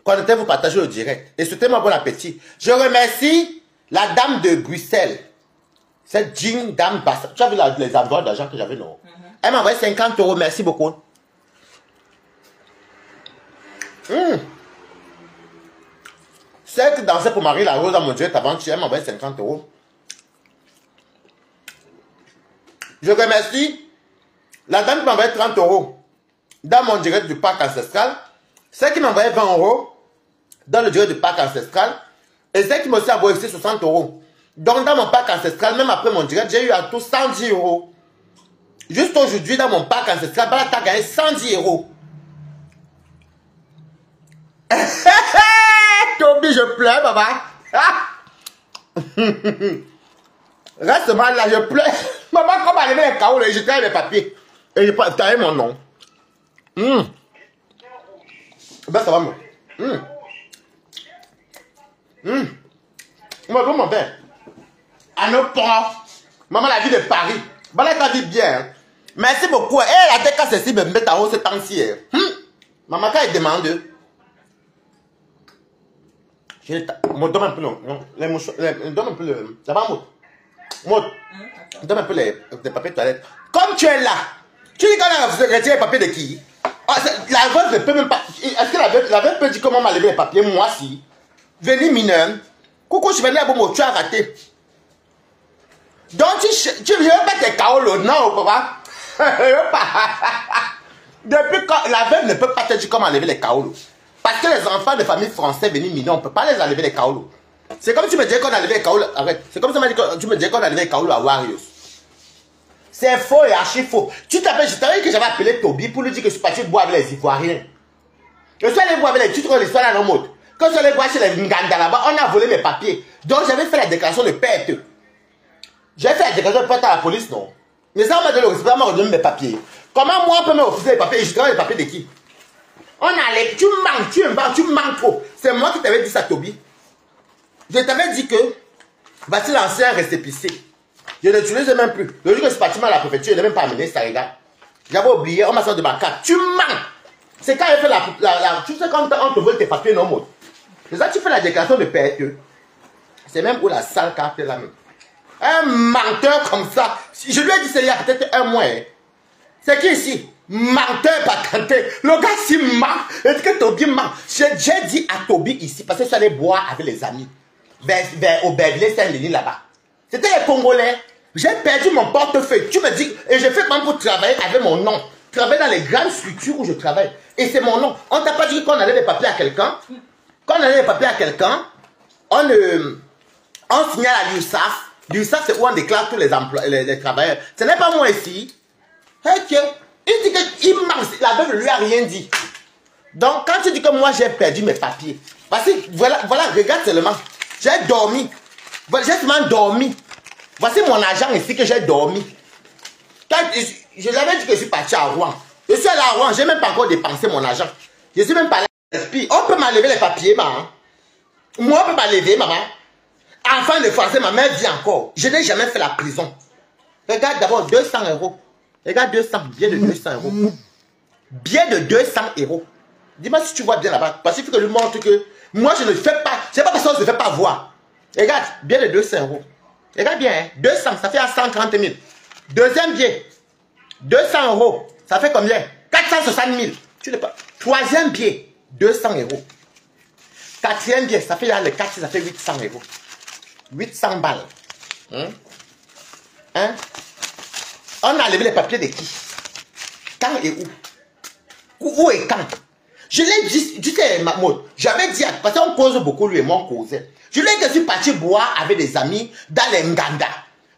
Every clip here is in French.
Connectez-vous, partagez le direct. Et souhaitez-moi bon appétit. Je remercie la dame de Bruxelles. Cette jean dame basse. Tu as vu les envois d'argent que j'avais, non? Elle m'a envoyé 50 €. Merci beaucoup. Celle qui dansait pour Marie la Rose dans mon direct avant-hier, elle m'a envoyé 50 €. Je remercie la dame qui m'a envoyé 30 € dans mon direct du parc ancestral. Celle qui m'a envoyé 20 € dans le direct du parc ancestral. Et celle qui m'a aussi envoyé 60 €. Donc dans mon parc ancestral, même après mon direct, j'ai eu à tout 110 €. Juste aujourd'hui, dans mon parc ancestral, Balata a gagné 110 €. Toby, je pleure, papa. Reste mal là, je pleure. Maman, comme elle avait les chaos, je t'ai les papiers. Et je t'avais mon nom. Ben, ça va, moi. Moi, mon père. À nos parents. Maman, la vie de Paris. Balata vit bien. Merci beaucoup. Et la tête casse ici, me mettre en haut ce temps-ci. Maman, quand elle demande. Je donne un peu le. Donne un peu le. Ça va, Maud, donne un peu les papiers de toilette. Comme tu es là, tu dis qu'on a retiré les papiers de qui? La veuve ne peut même pas. Est-ce que la veuve peut dire comment m'a levé les papiers? Moi, si. Venez mineur. Coucou, je suis venu à Bomo, tu as raté. Donc, tu veux pas tes chaos, non, papa? Depuis quand la veuve ne peut pas te dire comment enlever les chaos. Parce que les enfants de famille françaises venus mineurs, on ne peut pas les enlever les chaos. C'est comme si tu me disais qu'on a enlevé les chaos. Arrête. C'est comme si tu me disais qu'on a enlevé les chaos à Warriors. C'est faux et archi faux. Tu t'appelles, je t'avais dit que j'avais appelé Toby pour lui dire que je suis parti boire avec les Ivoiriens. Je suis allé boire avec les. Tu te connais l'histoire là, non, mode. Quand je suis allé boire chez les Nganda là-bas, on a volé mes papiers. Donc j'avais fait la déclaration de perte. J'ai fait la déclaration de perte à la police, non? Mais ça, on m'a donné le respect, on m'a redonné mes papiers. Comment moi, on peut me refuser les papiers? Et je travaille les papiers de qui? On a les. Tu manques trop. C'est moi qui t'avais dit ça, Toby. Je t'avais dit que voici l'ancien récépissé. Je ne l'utilisais même plus. Le jour que je suis parti à la préfecture, je n'ai même pas amené ça, regarde. J'avais oublié, on m'a sorti de ma carte. Tu manques. C'est quand il fait la. Tu sais quand on te vole tes papiers, non, mode. C'est ça, tu fais la déclaration de perte. C'est même où la sale carte est là même. Un menteur comme ça. Je lui ai dit, c'est il y a peut-être un mois. Hein. C'est qui ici? Menteur patenté. Le gars s'il ment. Est-ce que Toby ment? J'ai dit à Toby ici, parce que je suis allé boire avec les amis. Vers Aubervilliers Saint-Denis là-bas. C'était les Congolais. J'ai perdu mon portefeuille. Tu me dis, et je fais comment pour travailler avec mon nom. Travailler dans les grandes structures où je travaille. Et c'est mon nom. On t'a pas dit qu'on allait les papiers à quelqu'un. Quand on allait les papiers à quelqu'un, on signale à l'URSSAF. L'URSSAF, c'est où on déclare tous les travailleurs. Ce n'est pas moi ici. Ok. Il dit qu'il ment. La veuve ne lui a rien dit. Donc, quand tu dis que moi j'ai perdu mes papiers, parce que voilà, regarde seulement. J'ai dormi. J'ai seulement dormi. Voici mon argent ici que j'ai dormi. Quand je l'avais dit que je suis parti à Rouen. Je suis allé à Rouen, je n'ai même pas encore dépensé mon argent. Je suis même pas allé. On peut m'enlever les papiers, maman. Moi, on peut m'enlever, maman. Enfant de français, ma mère vit encore. Je n'ai jamais fait la prison. Regarde d'abord 200 €. Regarde 200, bien de 200 €. Bien de 200 €. Dis-moi si tu vois bien là-bas. Parce qu'il faut que je lui montre que moi je ne fais pas. C'est pas parce qu'on ne se fait pas voir. Regarde, bien de 200 €. Regarde bien, hein, 200, ça fait à 130 000. Deuxième billet, 200 €. Ça fait combien? 460 000. Tu n'es pas. Troisième billet, 200 €. Quatrième billet, ça fait là, le 4, ça fait 800 €. 800 balles. Hein? On a enlevé les papiers de qui? Quand et où? Où et quand? Je l'ai dit, tu sais, Mahmoud, j'avais dit, parce qu'on cause beaucoup, lui et moi, on causait. Je lui ai dit que je suis parti boire avec des amis dans les Nganda.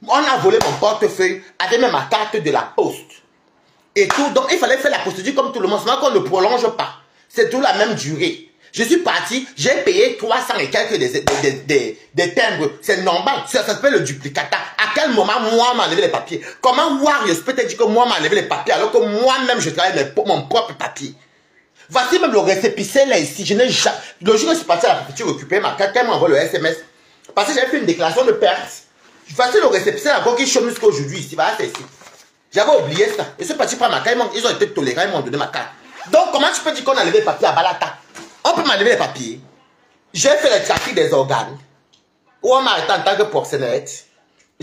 On a volé mon portefeuille avec même ma carte de la poste. Et tout, donc il fallait faire la procédure comme tout le monde, sinon qu'on ne prolonge pas. C'est tout la même durée. Je suis parti, j'ai payé 300 et quelques des timbres. C'est normal, ça s'appelle le duplicata. À quel moment moi m'a enlevé les papiers? Comment Warriors peut te dire que moi m'a enlevé les papiers alors que moi-même je travaille mon propre papier? Voici même le récépissé là ici. Je n'ai jamais. Le jour où je suis parti à la préfecture récupérer ma carte, elle m'envoie le SMS. Parce que j'avais fait une déclaration de perte. Voici le récépissé là qui chôme jusqu'à aujourd'hui ici. Voilà, c'est ici. J'avais oublié ça. Je suis parti prendre ma carte. Ils ont été tolérants, ils m'ont donné ma carte. Donc comment tu peux dire qu'on a enlevé les papiers à Balata? On on peut m'enlever les papiers. J'ai fait le trafic des organes. Ou on m'a arrêté en tant que proxénète.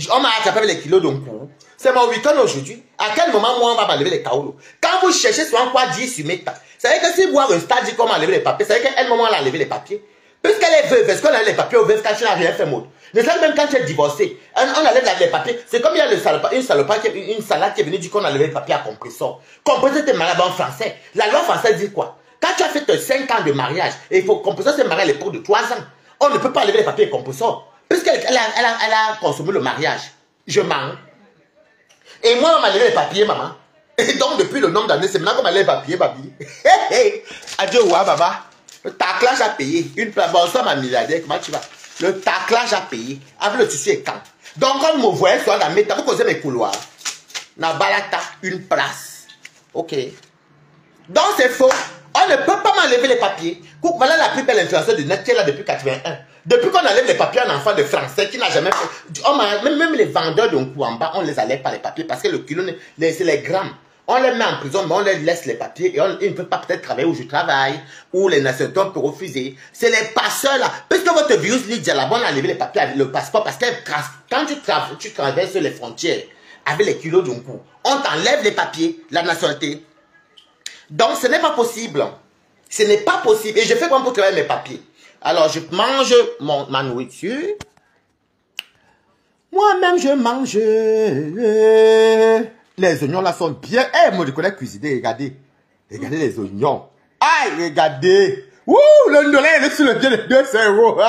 On m'a attrapé avec les kilos d'un coup. C'est mon week-end aujourd'hui. À quel moment, moi, on va m'enlever les kaolos? Quand vous cherchez souvent quoi dire sur mes tas, c'est vrai que si vous avez un stade dit qu'on m'a enlevé les papiers, c'est vrai qu'à un moment, on a enlevé les papiers. Puisqu'elle est veuve, est-ce qu'on enlève les papiers aux veuves quand tu n'as rien fait, mode? Ne serait même quand tu es divorcé, on enlève les papiers. C'est comme il y a une salade qui est venue dire qu'on enlève les papiers à compresseur. Compresseur, c'était mariage en français. La loi française dit quoi? Quand tu as fait 5 ans de mariage, et il faut compresseur se marier à l'époque de 3 ans, on ne peut pas enlever les papiers à compresseur. Puisqu'elle a consommé le mariage. Je mens. Et moi, on m'a enlevé les papiers, maman. Et donc, depuis le nombre d'années, c'est maintenant qu'on m'a enlevé les papiers, babi. Adieu, ouais, baba. Le taclage à payer. Une place. Bon, ça, ma milliardaire, comment tu vas? Le taclage à payer. Avec le tissu et quand. Donc, quand vous me voyez sur la méthode, vous causez mes couloirs. Na balata, une place. Ok. Donc, c'est faux. On ne peut pas m'enlever les papiers. Voilà la plus belle influenceuse de net qui est là depuis 81. Depuis qu'on enlève les papiers à un enfant de français qui n'a jamais fait. Même les vendeurs d'un coup en bas, on les enlève pas les papiers parce que le kilo, c'est les grammes. On les met en prison, mais on les laisse les papiers et ils ne peuvent pas peut-être travailler où je travaille, où les nationaux peuvent refuser. C'est les passeurs là. Puisque votre virus dit là-bas, on a enlevé les papiers avec le passeport parce que quand tu traverses les frontières avec les kilos d'un coup, on t'enlève les papiers, la nationalité. Donc ce n'est pas possible. Ce n'est pas possible. Et je fais comment pour travailler mes papiers. Alors je mange ma nourriture. Moi-même je mange. Les oignons là sont bien. Eh, moi je connais cuisiner. Regardez. Regardez les oignons. Aïe, regardez. Ouh, le ndolé est sur le pied de 2 euros.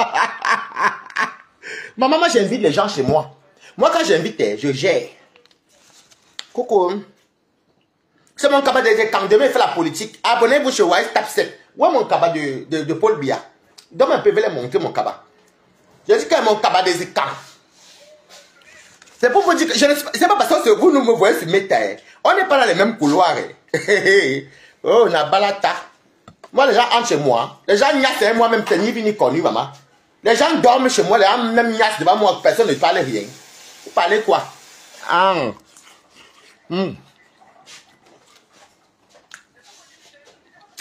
Maman, moi j'invite les gens chez moi. Moi quand j'invite, je gère. Coucou. C'est mon cabas de quand demain fait la politique. Abonnez-vous chez Wise Tap 7. Où est mon cabas de Paul Biya? Donc un peu, je vais montrer mon cabas. Je dis que mon cabas des camps. C'est pour vous dire que je ne sais pas parce que vous nous me voyez sur mes terres. On n'est pas dans les mêmes couloirs. Oh, on a balata. Moi, les gens entrent chez moi. Les gens niassent moi-même, c'est ni vu ni connu, maman. Les gens dorment chez moi, les gens même niassent devant moi, personne ne parle rien. Vous parlez quoi? Ah.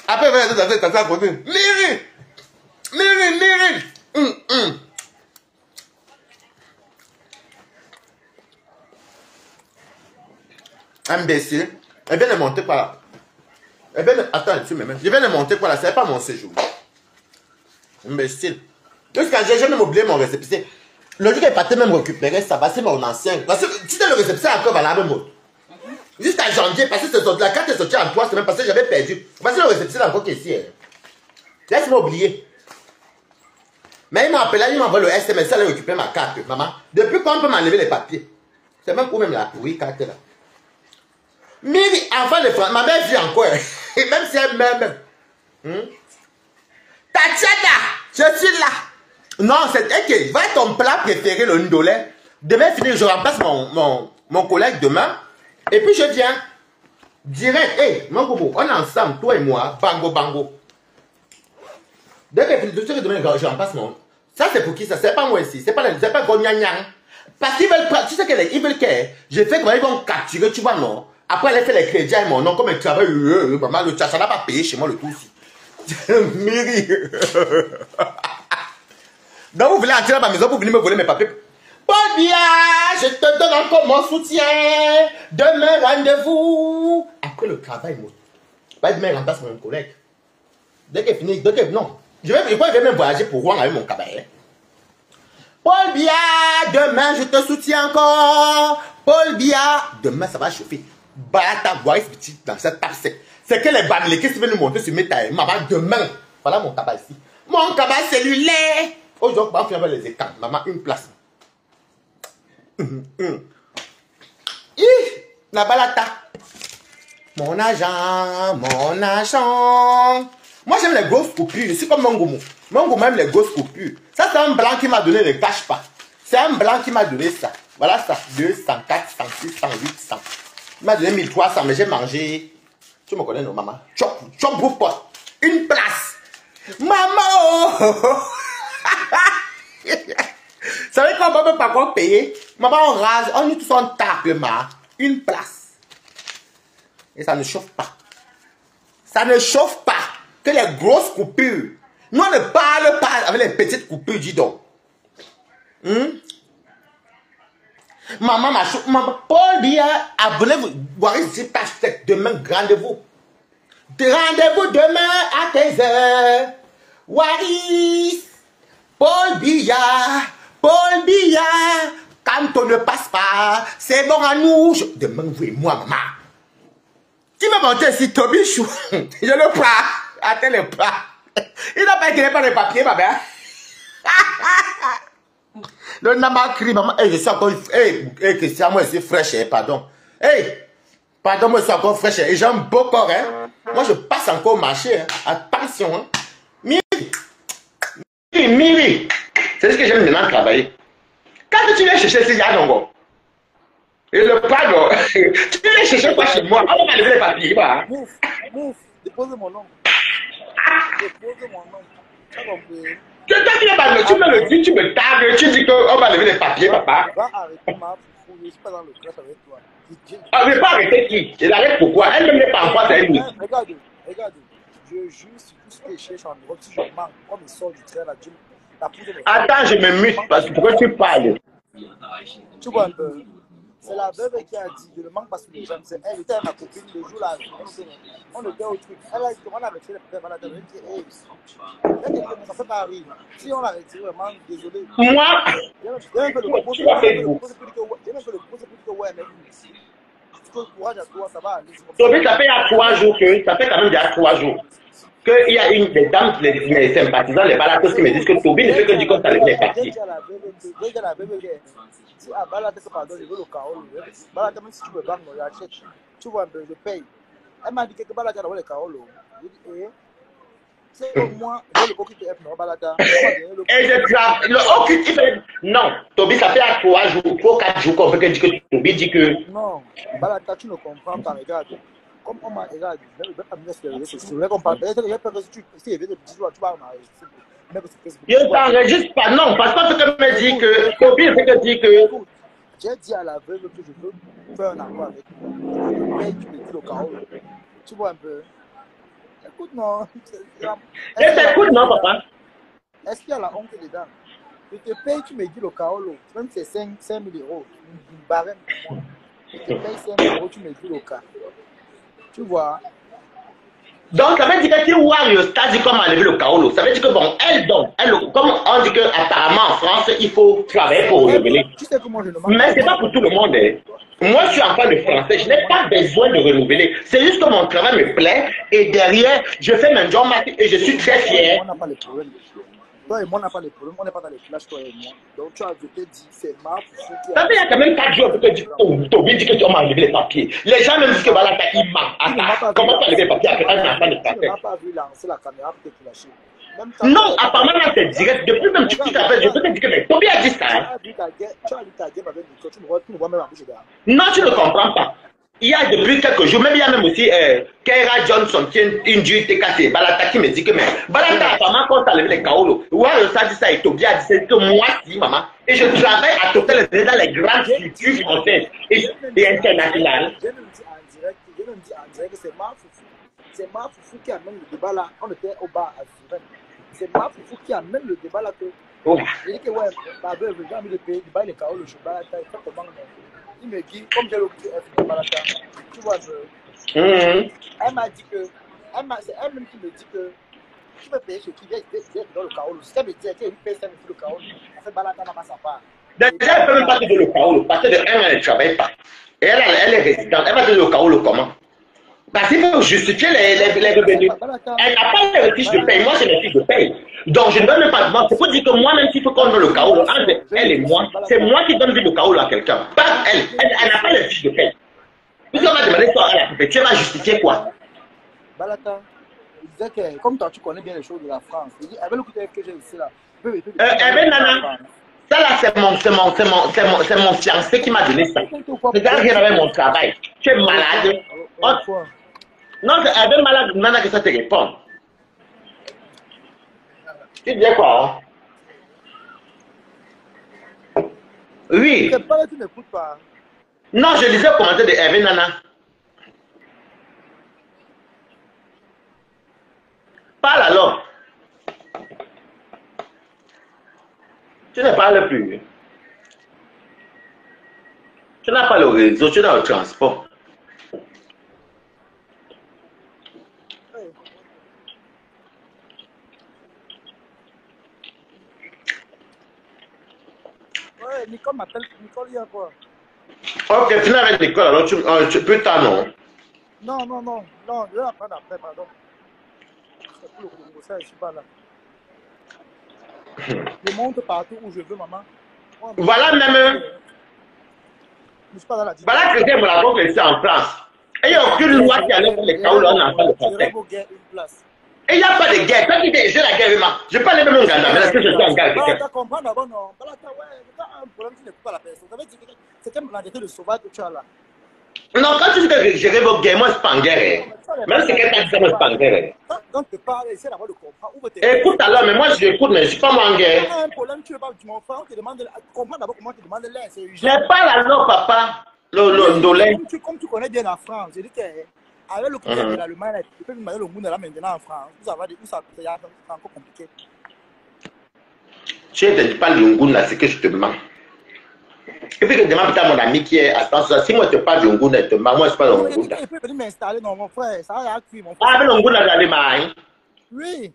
Après, vous allez être à côté. Miri! Miri, Miri! Imbécile. Elle vient de monter par là. Elle vient de... Attends, tu me mets. Je viens de monter par là, c'est pas mon séjour. Imbécile. Jusqu'à j'ai jamais oublié mon récépissé. Le jour qu'elle partait même récupérer ça, c'est mon ancien. Parce que tu sais, le récépissé encore valable, moi. Jusqu'à janvier, parce que la carte est sortie en 3 semaines, parce que j'avais perdu. Parce que le récépissé encore qui est ici. Laisse-moi oublier. Mais il m'a appelé, il m'a envoyé le SMS, il a récupéré ma carte, maman. Depuis quand on peut m'enlever les papiers? C'est même pour même la pourrie carte là. Miri, enfant de France, ma mère vit encore. Et même si elle meurt même. Tatiana, je suis là. Non, c'est ok. Va ton plat préféré, le ndolé. Demain, finir, je remplace mon collègue demain. Et puis je viens. Direct. Hé, mon bobo, on est ensemble, toi et moi. Bango, bango. Dès que demain, je remplace mon. Ça, c'est pour qui ça? C'est pas moi ici. C'est pas Gonyanyang. Parce qu'ils veulent pas. Tu sais qu'ils veulent que. Je fais comment ils vont capturer, tu vois, non? Après, elle fait les crédits à mon nom, comme elle travaille, maman, le ça n'a pas payé chez moi le tout aussi. Miri. Donc, vous voulez entrer dans ma maison pour venir me voler mes papiers. Paul Biya, je te donne encore mon soutien. Demain, rendez-vous. Après le travail, moi. Pas demain, remplace mon collègue. Dès qu'elle finit, non. Je vais même voyager pour Rouen avec mon cabaret. Paul Biya, demain, je te soutiens encore. Paul Biya, demain, ça va chauffer. Balata, voice petit dans cette table sec. C'est que les bamilés qui veulent nous monter sur mes tailles. Maman, demain. Voilà mon cabas ici. Mon cabas cellulaire. Aujourd'hui, on fait les écrans. Maman, une place. La balata. Mon agent, mon agent. Moi, j'aime les grosses coupures. Je suis comme mon goumou. Mon goumou aime les grosses coupures. Ça, c'est un blanc qui m'a donné, ne cache pas. C'est un blanc qui m'a donné ça. Voilà ça. 200, 400, 600, 800. Il m'a donné 1300, mais j'ai mangé. Tu me connais, non, maman? Chop, chop, bouffe. Une place. Maman! Vous savez qu'on ne peut pas encore payer? Maman, on rase, on est tous en tape, ma. Une place. Et ça ne chauffe pas. Ça ne chauffe pas. Que les grosses coupures. Nous, on ne parle pas avec les petites coupures, dis donc. Maman, maman, Paul Biya, abonnez-vous. Waris, c'est hashtag demain, rendez-vous. Rendez-vous demain à 15h. Waris, Paul Biya, quand on ne passe pas, c'est bon à nous. Demain, vous et moi, maman. Qui m'a monté ici, Toby Chou? Je le prends. Attends le plat. Il n'a pas écrit par les papiers, ma mère. Le namakri, maman. Je suis encore. Christian, moi, je suis fraîche, pardon. Pardon, moi, je suis encore fraîche. Et j'aime beaucoup, hein. Moi, je passe encore au marché. Attention, hein. Miri. C'est ce que j'aime maintenant travailler. Quand tu viens chercher ces Yanongo, et le pardon, tu viens chercher quoi chez moi? On va lever les papiers, bah. Mouf, déposez mon nom. Déposez mon nom. Ça va vous. Tu me le dis, tu me tagues, tu dis qu'on va lever les papiers, papa. Va arrêter ma foufou, je ne suis pas dans le clash avec toi. Ah, mais pas arrêter qui? Il arrête pourquoi? Elle ne met pas en face à elle. Regarde, je juge sur tout ce que je cherche en Europe. Si je manque, comme il sort du train, la poudre. Attends, je me mute parce que pourquoi tu parles? Tu vois un peu. C'est la veuve qui a dit, je ne manque pas sur les gens. C'est elle, était ma copine le jour là. On était au truc. Elle a dit, comment on a retiré les pères, elle a dit, hey, ça fait pas rire. Si on l'a retiré, vraiment, désolé. Moi, j'ai même fait le poser plus que ouais, mais tu peux courage à toi, ça va aller. Toby, ça fait il y a 3 jours que, ça fait quand même il y a 3 jours qu'il y a une des dames, les sympathisants, les balatos qui me disent que Toby ne fait que dire comme ça les papiers. Si à Balata, pardon, je veux le chaos. Balata, même si tu me banques, j'achète. Tu vois un peu, je paye. Elle m'a dit que Balata, le chaos. Je dis, c'est au moins, le coquille de F, non, Balata. Et je travaille. Le OQTF, non. Toby, ça fait à 3 jours, 3 ou 4 jours qu'on fait que Toby dit que. Non, Balata, tu ne comprends pas, regarde. Comme on m'a regardé, je ne vais pas me laisser les réseaux sociaux. Si tu vas m'enregistrer. Je t'enregistre pas, non, parce que tu me dis que Toby, c'est que dit que. J'ai dit à la veuve que je veux faire un accord avec toi. Mais tu me dis le chaos. Tu vois un peu. Écoute, non. Je t'écoute, non, papa. Est-ce qu'il y a la honte dedans? Je te paye, tu me dis le chaos. Même si c'est 5 000 euros, une barème pour moi. Je te paye 5 000 euros, tu me dis le cas. Tu vois? Donc, ça veut dire que si Wario dit comment enlever le chaos, ça veut dire que bon, comme on dit qu'apparemment en France, il faut travailler pour renouveler. Tu sais comment je ne Mais c'est pas pour tout le monde. Hein. Moi, je suis enfant de français, je n'ai pas besoin de renouveler. C'est juste que mon travail me plaît et derrière, je fais mon job et je suis très fier. On n'a pas les problèmes. Toi et moi, on n'a pas les problèmes. On n'est pas dans les flashs, toi et moi. Donc, tu as dit, c'est ma foufou qui Ça fait il y a quand même 4 jours que Toby dit que tu m'as enlevé les papiers. Les gens me disent que voilà, il m'a. Comment tu as enlevé les papiers après un enfant de tu ne m'as pas vu lancer la caméra pour te flasher. Non, apparemment, là, c'est direct. Depuis même tu t'appelles, je peux te dire que mais Toby a dit ça. Tu as dit ta gueule avec Nico, tu me vois même en bouche derrière. Non, tu ne comprends pas. Il y a depuis quelques jours, même il y a même aussi Keira Johnson qui est une dure TKT. Balata qui me dit que mais Balata apparemment quand t'as levé les kaolo, ouais, ça dit ça et Toby a dit c'est que moi si maman. Et je travaille à Total dans les grandes structures françaises et internationales. Je me dis en direct que c'est ma foufou. C'est ma foufou qui amène le débat là. On était au bar à Suren. C'est ma foufou qui amène le débat là que. Je dis que ouais, ma belle, j'ai envie de payer, il baille les kaolo, je balata, il fait comment. Il me dit, comme j'ai le QF de Balata, tu vois, elle m'a dit que, c'est elle-même qui me dit que, tu peux payer chez qui vient dans le Kaolo. Si elle me dit qu'elle paye 5 000 le Kaolo, elle fait Balata n'a pas sa part. Déjà, elle ne peut même pas te donner le Kaolo, parce que de un, elle ne travaille pas. Et elle est résidente, elle va te donner le Kaolo comment? Parce qu'il faut justifier les revenus. Elle n'a pas les fiches de paye, moi j'ai les fiches de paye. Donc je ne donne même pas de vente. C'est pour dire que moi-même, s'il faut qu'on donne le Kaolo, entre elle et moi, c'est moi qui donne le Kaolo à quelqu'un. Pas elle. Elle n'a pas les fiches de paye. Puisqu'on va demander ça à la poupée, tu vas justifier quoi? Balata, il disait que comme toi tu connais bien les choses de la France, il dit avec le coup de que j'ai ici là. Nana, ça là c'est mon fiancé qui m'a donné ça. Regarde rien avec mon travail. Tu es malade. Non, c'est avec malade, Nana que ça te répond. Tu dis quoi? Hein? Oui. Tu n'écoutes pas. Non, je lisais le commentaire de Hervé Nana. Parle alors. Tu ne parles plus. Tu n'as pas le réseau, tu es dans le transport. Ouais. Ouais, Nicole m'appelle. Nicole, il y a quoi? Ok, finis avec l'école, alors tu peux t'en non. Non, non, non, non, je vais apprendre après, pardon. C'est pour le Congo, ça, je suis pas là. Je monte partout où je veux, maman. Moi, Voilà même, je ne suis pas dans la voilà que dictature. j'ai la laissé en place. Et il n'y a aucune loi qui allait pour les cas où on n'a pas le Je français. rêve au guerre une place. Et il n'y a pas de guerre. Quand tu dis j'ai la guerre, je ne parle même pas de Ghana, mais est-ce que je suis en guerre avec Balata, quelqu'un? comprends d'abord, non. Balata, ouais, quand un problème, tu n'écoutes pas la personne. Ça veut dire que c'est comme l'entité de sauvage que tu as là. Non, quand tu dis que je rêve au guerre, moi je suis pas en guerre. Même si quelqu'un dit ça, moi je suis pas en guerre. Quand tu parles, essaie d'abord de comprendre. Écoute alors, mais moi je l'écoute, mais je ne suis pas moi en guerre. Quand un problème, tu ne veux pas, tu m'en fais, on te demande, comprends d'abord comment tu demandes l'air, c'est Je urgent. parle alors, papa. Le ndolé. Comme tu connais bien la France, je dis que avec le côté de l'Allemagne, tu peux demander le monde là maintenant en France. Où ça va, c'est encore compliqué. Tu ne dis pas l'Ungunda, c'est que je te mens. Et puis je demande à mon ami qui est à France, si moi je te parle d'Ungunda, je te mens, moi je parle d'Ungunda. Il peut venir m'installer, non, mon frère, ça va cuire, mon Ah, frère. mais l'Ungunda dans les mains. Oui.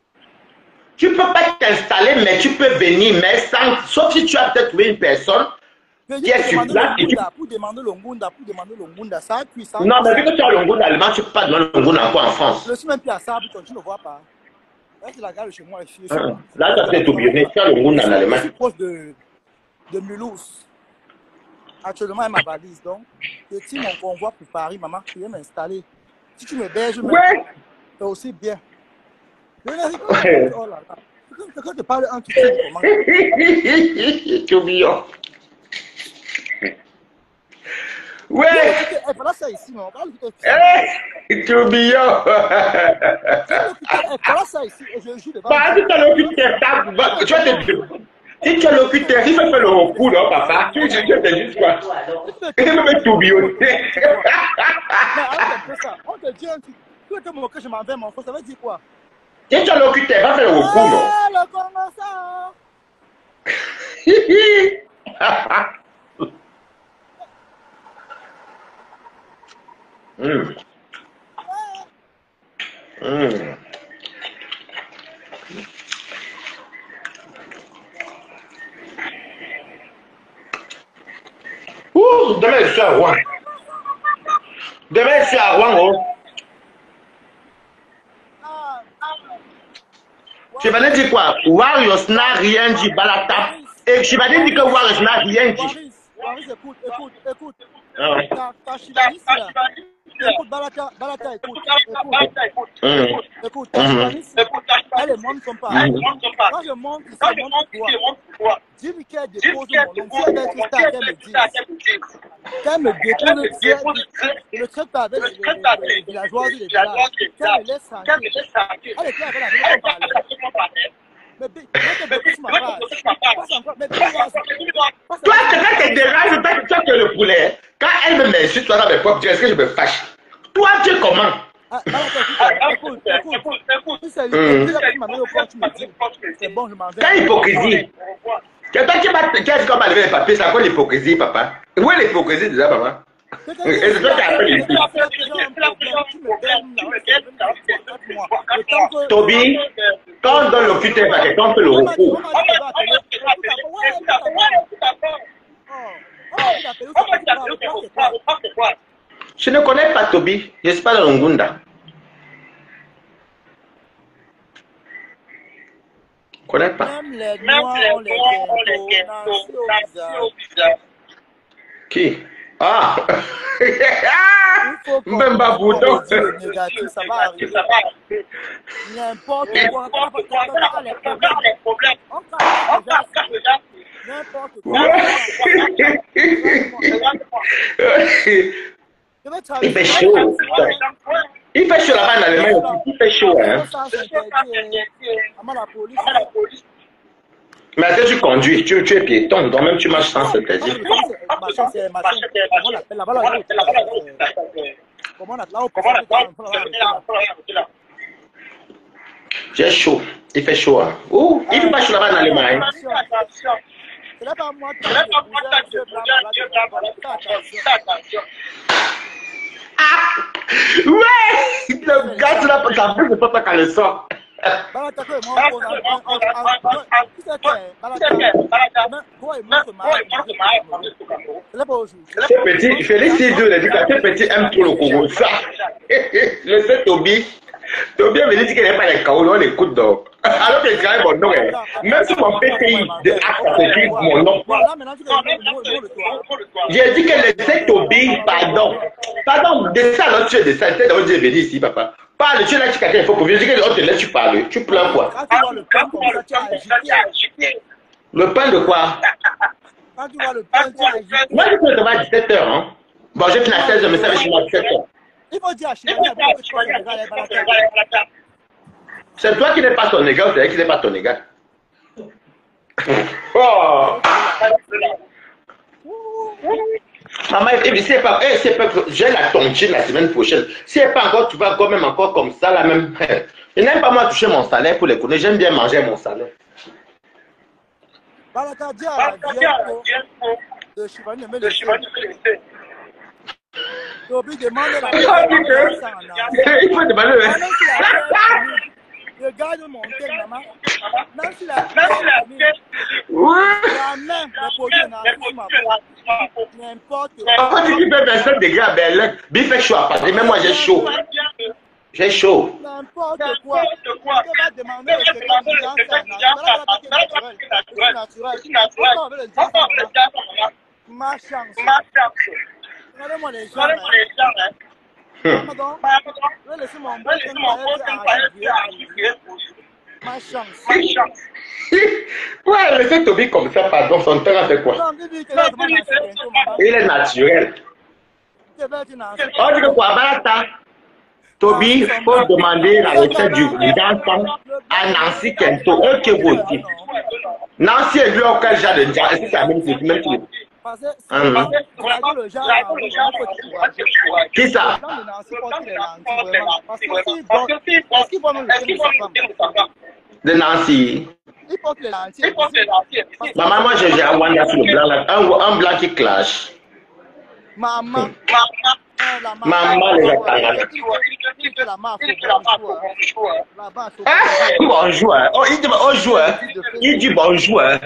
Tu ne peux pas t'installer, mais tu peux venir, mais sauf si tu as peut-être trouvé une personne qui est sur place. Pour demander l'Ongunda, ça cuit, ça. Non, mais vu que tu as l'Ungunda allemand, tu ne peux pas demander l'Ungunda encore en France. Je suis même plus à ça, tu ne vois pas. Là, c'est la gare chez moi. Là, ça peut être oublié, tu as l'Ungunda en allemand. Je suis proche de Mulhouse. Actuellement, elle ma valise. Donc, je tire mon convoi pour Paris, maman. Je vais m'installer. Si tu me berges, c'est aussi bien. Oh là là. Quand tu parles un truc, comment? Tu oublies. Ouais. Voilà ça ici, non? Tu oublies. Voilà ça ici. Et je joue devant. Bah, si tu as l'occuteur, tu vas te dire. Si tu as l'occuteur, il faut faire le recours, non, papa. Tu te dis quoi? Il faut me tourbillonner. Mais arrête un peu ça. On te dit un truc. Tu te moques que je m'en vais, mon frère, ça veut dire quoi? Si tu as l'occuteur, va faire le recours, non? Ah, le Congo, ça! Ouh, demain je suis à Rouen. Demain je suis à Rouen, oh. Tu vas dire quoi? Warriors n'a rien dit, Balata. Et je vais dire que Warriors n'a rien dit. Waris, écoute. Ah ouais. Ta chibaniste là. Écoute, Balata, écoute. Écoute, ta chibaniste, elle et moi ne sont pas. Quand je monte ici, je monte pour toi. Dis-lui qu'elle dépose mon nom. Si elle est cristal, qu'elle me dise. Qu'elle me dépose le truc avec les villageois du village. Qu'elle me laisse tranquille. Elle est plus avec la vie, on parlait. Mais je te dépose ma page. Passe encore. Mais toi, quand tu déranges, toi, tu es le poulet. Quand elle me met sur toi dans mes propres, est-ce que je me fâche? Toi, tu es comment? Écoute. C'est bon, je m'en vais. Quelle hypocrisie? C'est toi qui as comme enlevé les papiers, c'est quoi l'hypocrisie, papa? Où est l'hypocrisie déjà, papa? Et c'est toi qui as fait les Toby, quand on donne l'occuteur, on fait le recours. Je ne connais pas Toby, je ne suis pas dans l'Ongunda. Je ne connais pas. Même les noirs, Qui? Ah! Même pas Boudon. Négatif, ça va arriver. N'importe quoi. On les problèmes. On cache déjà. N'importe quoi. Il fait chaud. Il fait chaud là-bas en Allemagne. Il fait chaud, hein. Mais est-ce que tu conduis? Tu es piéton, donc même tu marches sans se dire. J'ai chaud. Il fait chaud. Hein. Ouh, il fait pas chaud là-bas en Allemagne. Ce n'est pas moi qui ai Dieu blanc. Ouais, le gars, tu l'as pas tapé, c'est pas ta caleçon. Ce petit, Félix Dieu l'a dit que ce petit aime trop le Congo. Ça, le sais Toby. Toby avait dit qu'il n'aimait pas les Kaolo, on l'écoute donc. Alors qu'il travaille mon nom. Même sur mon PTI de acte, c'est mon nom. J'ai dit que le sais Toby, pardon. Pardon, de ça, alors tu es de ça, tu es dans Dieu venu ici, papa. Parle, tu es là, tu quelqu'un, il faut pour dire que l'autre te laisse, tu parles. Tu pleures quoi? Le pain de quoi? Quand tu vois le pain, tu as agité. Moi, je peux tomber à 17h. Hein? Bon, j'ai fini à 16h, mais ça va chez moi à 17h. Il faut dire à Chine, c'est toi qui n'es pas ton négat, c'est elle qui n'est pas ton négat. Oh! Maman, c'est pas, j'ai la tontine la semaine prochaine. Si elle pas encore, tu vas encore même encore comme ça, la même. Je n'aime pas moi toucher mon salaire pour les connaître. J'aime bien manger mon salaire. de Chivani, mais le Toby demande la il faut demander. Le gars de monter, maman. Même si la même le produit n'importe quoi. Quand tu peux 27 degrés à Berlin, Biff fait chaud à Paris, même moi j'ai chaud. J'ai chaud. N'importe quoi. Tu vas demander ma chance. Regardez-moi les gens. Je vais laisser mon bon ma chance. Ouais, laissez Toby comme ça, pardon, son temps fait quoi? Il est naturel. On dit que quoi, Balata? Toby, il faut demander la recette du dansant à Nancy Kento, ok, vous aussi. Nancy est lui auquel j'ai de dire, est-ce que c'est la même chose, même chose? Qui ça? De Nancy. Maman, moi j'ai un Wanda sur le blanc, là. Un blanc qui clash. Maman. Maman, les attendants. Bonjour. Oh, il dit bonjour. Il dit bonjour. Ouais.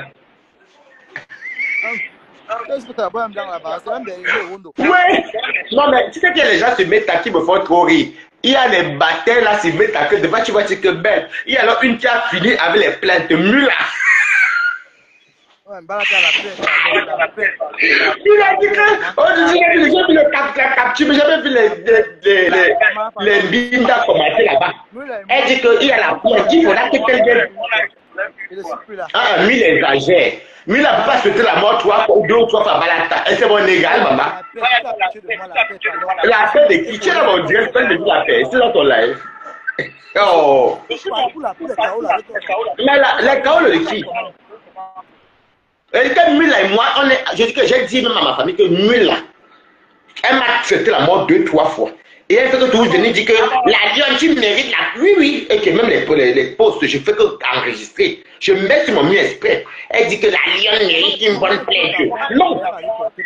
Non, mais tu sais que les gens se mettent à qui me font trop rire. Il y a les batailles là, se mettent à que devant, tu vois, c'est que bête. Il y a alors une qui a fini avec les plaintes de mula. Il a dit que, oh, j'ai vu le capture, mais j'ai vu les bindas commencer là-bas. Elle dit qu'il y a la pointe, il faudra que quelqu'un. Ah, Mille exagère. Mille n'a pas souhaité la mort 3 ou 2 ou 3 fois Balata. Et c'est mon égal, maman. La paix de qui? Tu es là, mon Dieu, je peux te dire la paix. C'est dans ton live. Oh. Mais les Kaolo de qui? Et que Mula et moi, j'ai dit même à ma famille que Mula, elle m'a traité la mort 2-3 fois. Et elle fait que tout venir dire que la lionne, tu mérites la. Oui, oui. Et que même les posts, je fais que enregistrer. Je mets sur mon mieux esprit. Elle dit que la lionne mérite une bonne plainte. Non.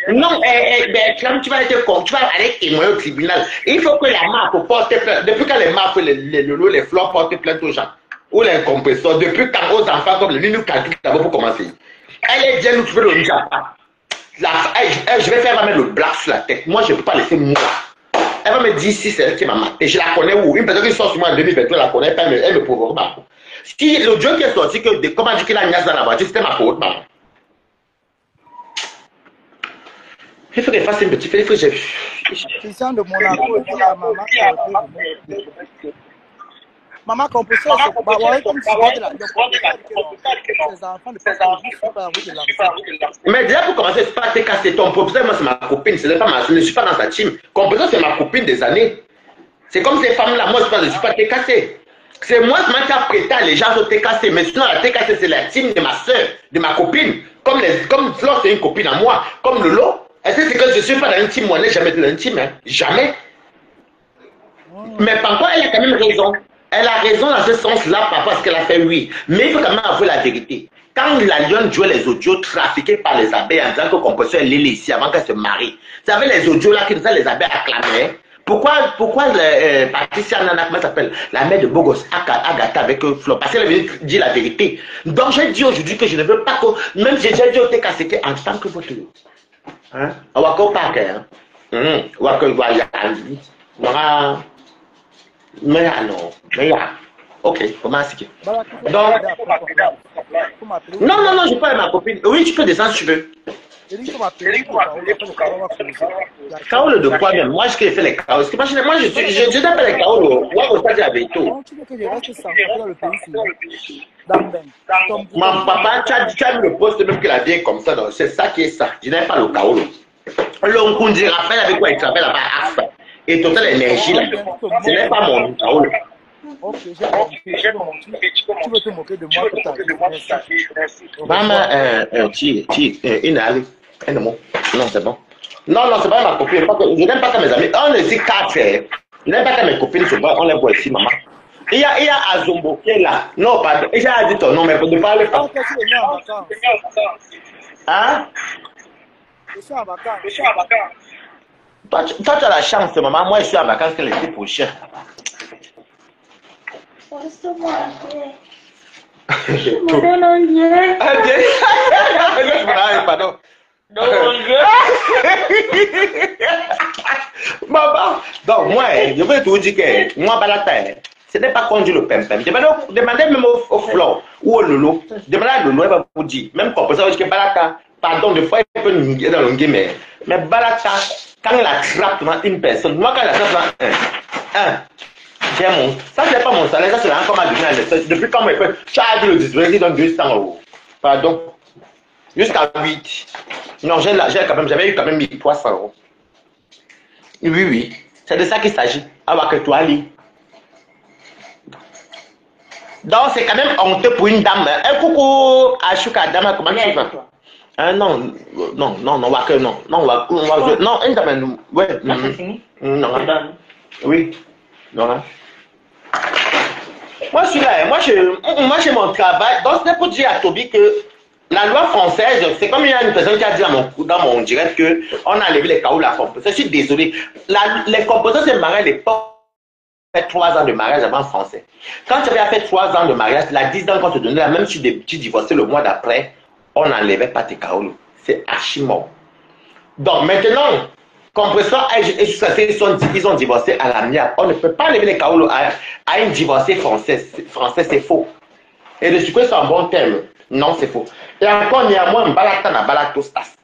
Non, Bertram, tu vas être con. Tu vas aller témoigner au tribunal. Il faut que la marque porte plainte. Depuis quand les marques, les lolos, les fleurs portent plainte aux gens. Ou les compresseurs. Depuis quand aux enfants comme le Nino Katou, d'abord pour commencer. Elle est bien nous trouver le Nijapa. Je vais faire mettre le black sur la tête. Moi, je ne peux pas laisser moi. Elle va me dire si c'est elle qui m'a maté. Je la connais où? Une personne qui sort sur moi en 2023, je la connais pas, elle me provoque pas. Si le Dieu qui est sorti, que comment dire qu'il a niaise dans la voiture, c'était ma faute, maman. Il faut qu'elle fasse un petit fait, il faut que j'ai. Christian de Monaco, dit à maman. Maman, composition, c'est comme si les enfants ne peuvent pas mais déjà pour commencer, c'est pas TKC. Ton professeur, moi, c'est ma copine. Ce n'est pas je ne suis pas dans sa team. Composition, c'est ma copine des années. C'est comme ces femmes-là. Moi, je ne suis pas TKC. C'est moi qui a prêté les gens au TKC. Mais sinon, la TKC, c'est la team de ma soeur, de ma copine. Comme Flore, c'est une copine à moi. Comme Lolo. Est-ce que c'est que je ne suis pas dans une team? Moi, je n'ai jamais été dans une team. Hein? Jamais. Mais par contre, elle a quand même raison. Elle a raison dans ce sens-là, parce qu'elle a fait oui. Mais il faut quand même avouer la vérité. Quand la Lionne jouait les audios trafiqués par les abeilles en disant que composition est Lily ici avant qu'elle se marie, vous savez les audios là qui nous les abeilles acclamaient. Pourquoi Patricia Nana, comment s'appelle, la mère de Bogos, Agatha avec Flo, parce qu'elle est venue dire la vérité. Donc j'ai dit aujourd'hui que je ne veux pas que, même si j'ai dit au TKCK en tant que votre. Hein? Wako Park, hein? Wako Wayandi. Mais non, mais là. Ok, comment c'est que. Donc. Non, non, non, je parle à ma copine. Oui, tu peux descendre si tu veux. Kaolo de quoi même? Moi, je fais les kaolo. Parce que moi, je n'aime pas les kaolo. Moi, au stade avec tout. Mon papa, tu as mis le poste même qu'il a bien comme ça. C'est ça qui est ça. Je n'aime pas le kaolo. L'onkundi rappelle avec quoi il travaille là-bas à AFA. Et Total Énergie là. Ce n'est pas mon kaolo. Ok, j'ai compris. Tu veux te moquer de moi tout à l'heure. Maman, une allée. Non, c'est bon. Non, non, c'est pas ma copine. Je n'aime pas que mes amis. On est ici 4. Je n'aime pas que mes copines se voient. On les voit ici, maman. Il y a Azombo qui est là. Non, pardon. Et j'ai dit ton nom, mais ne parle pas. Hein? Je suis en vacances. Toi, tu as la chance, maman. Moi, je suis en vacances que l'été prochain. Je donne un lien. Pardon. Maman, donc moi, je veux te dire que moi, Balata, ce n'est pas conduire le pem-pem. Demandez même au Flo ou au Lolo. Demandez à Lolo, elle va vous dire. Même quand on dit que Balata, pardon, des fois, il peut nous guider dans le game. Mais Balata, quand elle attrape devant une personne, moi, quand elle attrape devant un. Ça, c'est pas mon salaire, ça, c'est encore ma devine. Depuis quand moi, tu as dit le distributeur qui donne 200 €. Pardon. Jusqu'à 8. Non, j'avais eu quand même 1300 €. Oui. C'est de ça qu'il s'agit. Alors que toi, Ali. Donc, c'est quand même honteux pour une dame. Coucou, Ashuka, dame, comment tu vas? Non, une dame, ouais. Non, oui. Non, moi, je suis là. Moi, j'ai mon travail. Donc, c'est pour dire à Toby que la loi française, c'est comme il y a une personne qui a dit dans mon direct qu'on a enlevé les KO la composition. Je suis désolé. Les compositions de mariage, l'époque, fait 3 ans de mariage avant français. Quand tu avais fait 3 ans de mariage, la 10 ans qu'on te donnait, même si tu divorçais le mois d'après, on n'enlevait pas tes KO. C'est archi mort. Donc, maintenant, compression et jusqu'à ce qu'ils ont divorcé à l'amiable. On ne peut pas lever les kaolo à une divorcée française. Français, c'est faux. Et de sucre, c'est un bon terme. Non, c'est faux. Et encore, néanmoins, Balata n'a Balatostas.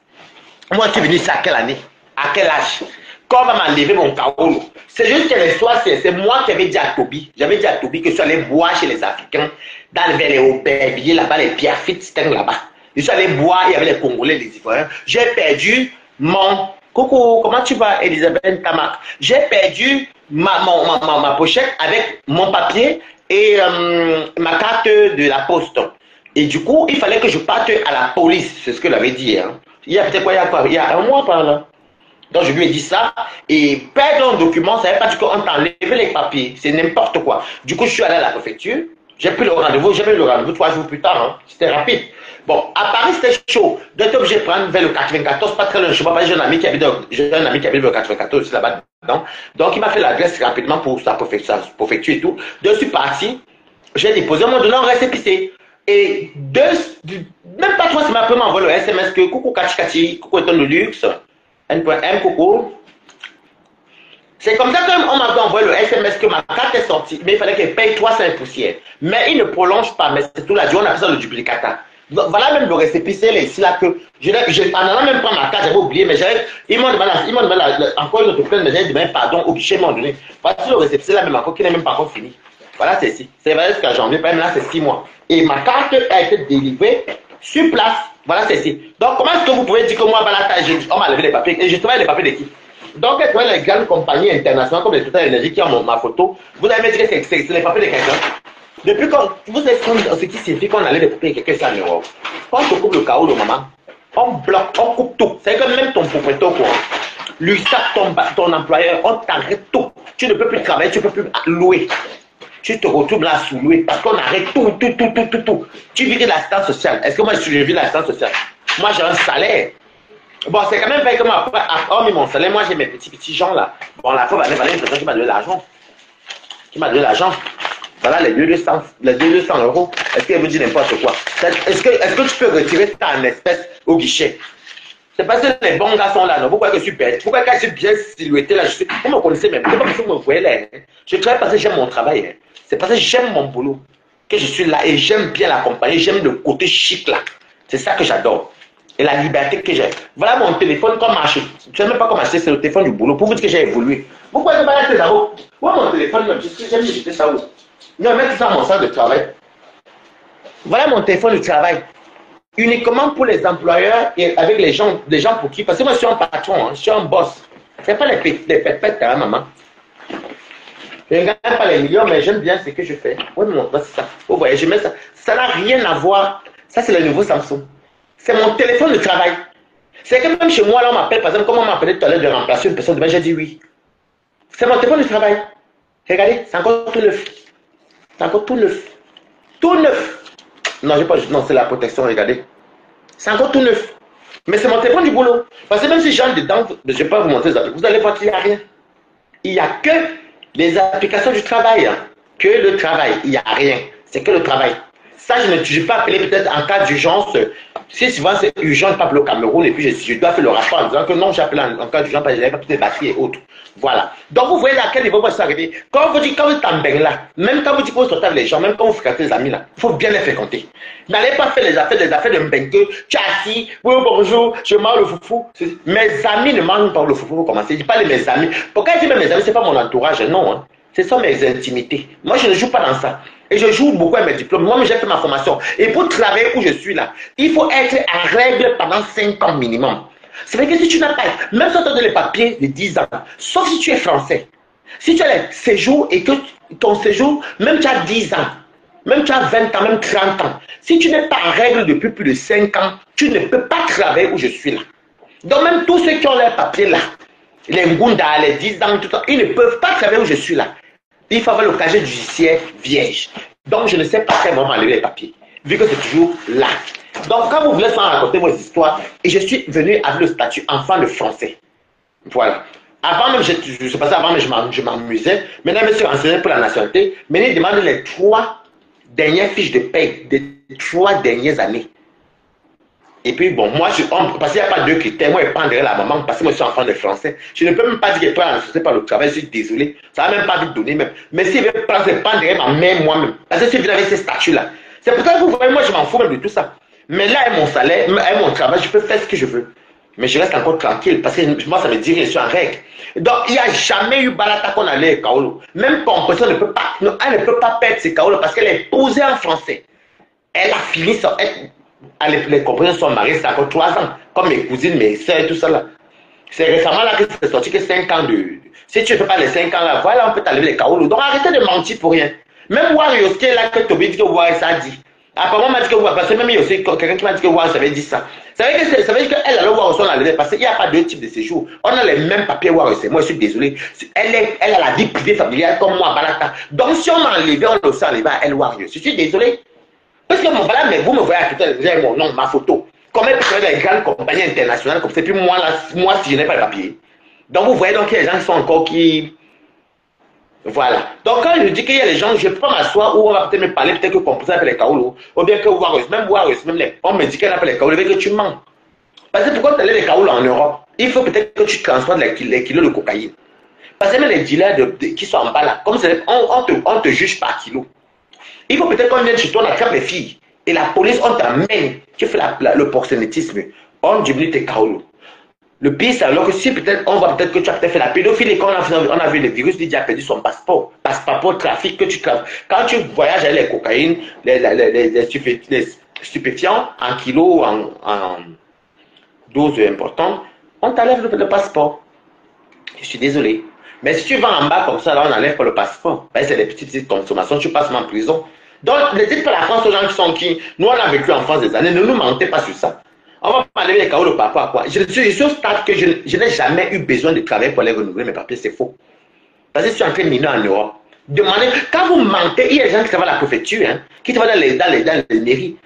Moi, tu es venu ici à quelle année? À quel âge? Quand on va m'enlever mon kaolo? C'est juste que l'histoire, c'est moi qui avais dit à Toby. J'avais dit à Toby que je suis allé boire chez les Africains, dans les Aubervilliers, là-bas, les pierres fites, c'était là-bas. Je suis allé boire, il y avait les Congolais, les Ivoiriens. J'ai perdu mon. Coucou, comment tu vas, Elisabeth Tamak? J'ai perdu ma pochette avec mon papier et ma carte de la poste. Et du coup, il fallait que je parte à la police. C'est ce que j'avais dit. Hein. Il y a peut-être quoi, il y a un mois par là. Donc je lui ai dit ça. Et perdre un document, ça ne veut pas dire qu'on t'a enlevé les papiers. C'est n'importe quoi. Du coup, je suis allé à la préfecture. J'ai pris le rendez-vous. J'ai pris le rendez-vous 3 jours plus tard. Hein. C'était rapide. Bon, à Paris, c'était chaud. Donc, j'étais obligé de prendre vers le 94, pas très loin. Je sais pas, j'ai un ami qui habite le 94 aussi là-bas. Donc, il m'a fait l'adresse rapidement pour sa préfecture et tout. Donc, je suis parti. J'ai déposé mon donné en récépissé. Et même pas 3 semaines après, m'a envoyé le SMS que coucou Kachikachi, coucou étonne de luxe, N.M, coucou. C'est comme ça qu'on m'a envoyé le SMS que ma carte est sortie, mais il fallait qu'elle paye 300 poussières. Mais il ne prolonge pas, mais c'est tout là. On appelle ça le duplicata. Donc, voilà même le récépissé ici là que en allant même prendre ma carte, j'avais oublié, mais ils m'ont demandé encore une autre plainte, mais j'ai demandé pardon au guichet, ils m'ont donné. Voici le récépissé là même encore qui n'est même pas encore fini. Voilà, c'est ici. C'est vrai jusqu'à janvier, même là c'est 6 mois. Et ma carte a été délivrée sur place. Voilà, c'est ici. Donc, comment est-ce que vous pouvez dire que moi, on m'a levé les papiers et je travaille les papiers d'équipe? Donc, quand les grandes compagnies internationales comme les Total Energy qui ont ma photo, vous allez me dire que c'est les papiers de quelqu'un. Depuis quand vous savez ce qui signifie qu'on allait les papiers de quelqu'un en Europe. Quand on coupe le chaos de maman, on bloque, on coupe tout. C'est que même ton propriétaire, l'USAC, ton employeur, on t'arrête tout. Tu ne peux plus travailler, tu ne peux plus louer. tu te retrouves là sous-loué parce qu'on arrête tout. Tu vis de l'assistance sociale. Est-ce que moi, je vis de l'assistance sociale? Moi, j'ai un salaire. Bon, c'est quand même vrai que moi, après mon salaire, moi, j'ai mes petits gens là. Bon, la fois, il une personne qui m'a donné l'argent. Voilà les 200 euros. Est-ce qu'elle vous dit n'importe quoi? Est-ce que tu peux retirer ça en espèces au guichet? C'est parce que les bons gars sont là, non? Pourquoi que je suis bête? Pourquoi que je suis bien silhouetté là? Vous me connaissez même. C'est pas parce que vous me voyez là. Hein? Je travaille parce que j'aime mon travail. Hein? C'est parce que j'aime mon boulot que je suis là et j'aime bien la compagnie. J'aime le côté chic là. C'est ça que j'adore. Et la liberté que j'ai. Voilà mon téléphone comme marché. Je ne sais même pas comment acheter, c'est le téléphone du boulot. Pour vous dire que j'ai évolué. Pourquoi je ne vais pas acheter ça haut? Moi, mon téléphone, même, j'aime jeter ça haut. Non, mettre ça dans mon sac de travail. Voilà mon téléphone de travail. Uniquement pour les employeurs et avec les gens pour qui. Parce que moi, je suis un patron, hein, je suis un boss. Ce n'est pas les pépettes, hein, maman. Je ne gagne pas les millions, mais j'aime bien ce que je fais. Oui, mon boss, c'est ça. Vous voyez, je mets ça. Ça n'a rien à voir. Ça, c'est le nouveau Samsung. C'est mon téléphone de travail. C'est que même chez moi, là, on m'appelle, par exemple, comme on m'a appelé tout à l'heure de remplacer une personne, j'ai dit oui. C'est mon téléphone de travail. Regardez, c'est encore tout neuf. C'est encore tout neuf. Tout neuf. Non, non, c'est la protection, regardez. C'est encore tout neuf. Mais c'est mon téléphone du boulot. Parce que même si j'entre dedans, je ne vais pas vous montrer les applications. Vous allez voir qu'il n'y a rien. Il n'y a que les applications du travail. Hein. Que le travail. Il n'y a rien. C'est que le travail. Ça, je ne peux pas appeler peut-être en cas d'urgence. Si souvent c'est urgent, je peux appeler au Cameroun et puis je dois faire le rapport en disant que non, j'ai appelé en cas d'urgence parce que je n'avais pas toutes les batteries et autres. Voilà. Donc vous voyez à quel niveau moi je suis arrivé. Quand vous dites, quand vous êtes en bain là, même quand vous dites que vous sortez avec les gens, même quand vous fréquentez les amis là, il faut bien les fréquenter. N'allez pas faire les affaires de m'bengue. Tu es assis, oui, bonjour, je mange le foufou. Mes amis ne mangent pas le foufou pour commencer. Je dis pas de mes amis. Pourquoi je dis mes amis, c'est pas mon entourage, non. Hein. Ce sont mes intimités. Moi, je ne joue pas dans ça. Et je joue beaucoup à mes diplômes. Moi, j'ai fait ma formation. Et pour travailler où je suis là, il faut être en règle pendant 5 ans minimum. C'est vrai que si tu n'as pas, même si tu as les papiers de 10 ans, sauf si tu es français, si tu as les séjours et que ton séjour, même tu as 10 ans, même tu as 20 ans, même 30 ans, si tu n'es pas en règle depuis plus de 5 ans, tu ne peux pas travailler où je suis là. Donc même tous ceux qui ont les papiers là, les Ngunda, les 10 ans, tout ça, ils ne peuvent pas travailler où je suis là. Il faut avoir le casier judiciaire vierge. Donc, je ne sais pas quel moment enlever les papiers, vu que c'est toujours là. Donc, quand vous voulez s'en raconter vos histoires, et je suis venu avec le statut enfant de français. Voilà. Avant même, je sais pas ça, avant, mais je m'amusais. Maintenant, je me suis renseigné pour la nationalité. Maintenant, il demande les 3 dernières fiches de paie des 3 dernières années. Et puis, bon, moi, parce qu'il n'y a pas 2 critères, moi, je prendrai la maman parce que moi, je suis enfant de français. Je ne peux même pas dire que toi, je ne pas le travail, je suis désolé. Ça n'a même pas de donner même. Mais si je veux prendre, je prendrai ma mère moi-même. Parce que si je viens avec ces statuts-là. C'est pour ça que vous voyez, moi, je m'en fous même de tout ça. Mais là, avec mon salaire, avec mon travail, je peux faire ce que je veux. Mais je reste encore tranquille parce que moi, ça me dit que je suis en règle. Donc, il n'y a jamais eu Balata qu'on allait à Kaolo. Même Compression ne peut pas, non, elle ne peut pas perdre ses Kaolo parce qu'elle est posée en français. Elle a fini son... Les compagnies sont mariées, c'est encore 3 ans. Comme mes cousines, mes soeurs et tout ça là. C'est récemment là que c'est sorti que 5 ans de... Si tu ne fais pas les 5 ans là, voilà, on peut t'enlever les kaolos. Donc arrêtez de mentir pour rien. Même Wario, qui est là que Tobi dit que Wario ça dit. Apparemment, m'a dit que Wario, parce que même il y a aussi quelqu'un qui m'a dit que Wario ça veut dire ça. Ça veut dire qu'elle a le Wario son enlevé parce qu'il n'y a pas 2 types de séjours. On a les mêmes papiers Wario, c'est moi, je suis désolé. Elle a la vie privée familiale comme moi, Balata. Donc si on m'a enlevé, on le sait enlever à elle Wario. Je suis désolé. Parce que mon voilà, mais vous me voyez à tout à l'heure, mon nom, ma photo. Comment peut être des grandes compagnies internationales comme ça, puis moi, là, moi si je n'ai pas le papier. Donc vous voyez donc qu'il y a des gens qui sont encore qui... Voilà. Donc quand je dis qu'il y a des gens, je ne peux pas m'asseoir où on va peut-être me parler, peut-être que composer avec les kaolos, ou bien que Warriors, même les... On me dit qu'elle appelle les kaolos, que tu mens. Parce que pourquoi tu as les kaolos en Europe, il faut peut-être que tu transportes les kilos de cocaïne. Parce que même les dealers qui sont en bas là, comme on te juge par kilo. Il faut peut-être qu'on vienne chez toi, on attrape les filles. Et la police, on t'amène. Tu fais le proxénétisme. On diminue tes kaolos. Le pire, c'est alors que si peut-être, on voit peut-être que tu as peut-être fait la pédophilie. Quand on a vu le virus, il a perdu son passeport. Passeport, trafic, que tu travailles. Quand tu voyages avec les cocaïnes, les stupéfiants, en kilos, en doses importantes, on t'enlève le passeport. Je suis désolé. Mais si tu vas en bas comme ça, là, on n'enlève pas le passeport. Ben, c'est des petites consommations, tu passes en prison. Donc, ne dites pas la France aux gens qui sont qui. Nous, on a vécu en France des années, ne nous mentez pas sur ça. On va m'enlever les KO de papa, quoi. Je suis au stade que je n'ai jamais eu besoin de travailler pour aller renouveler mes papiers, c'est faux. Parce que je suis entré mineur en Europe. Demandez, quand vous mentez, il y a des gens qui travaillent à la préfecture, hein, qui travaillent dans les mairies.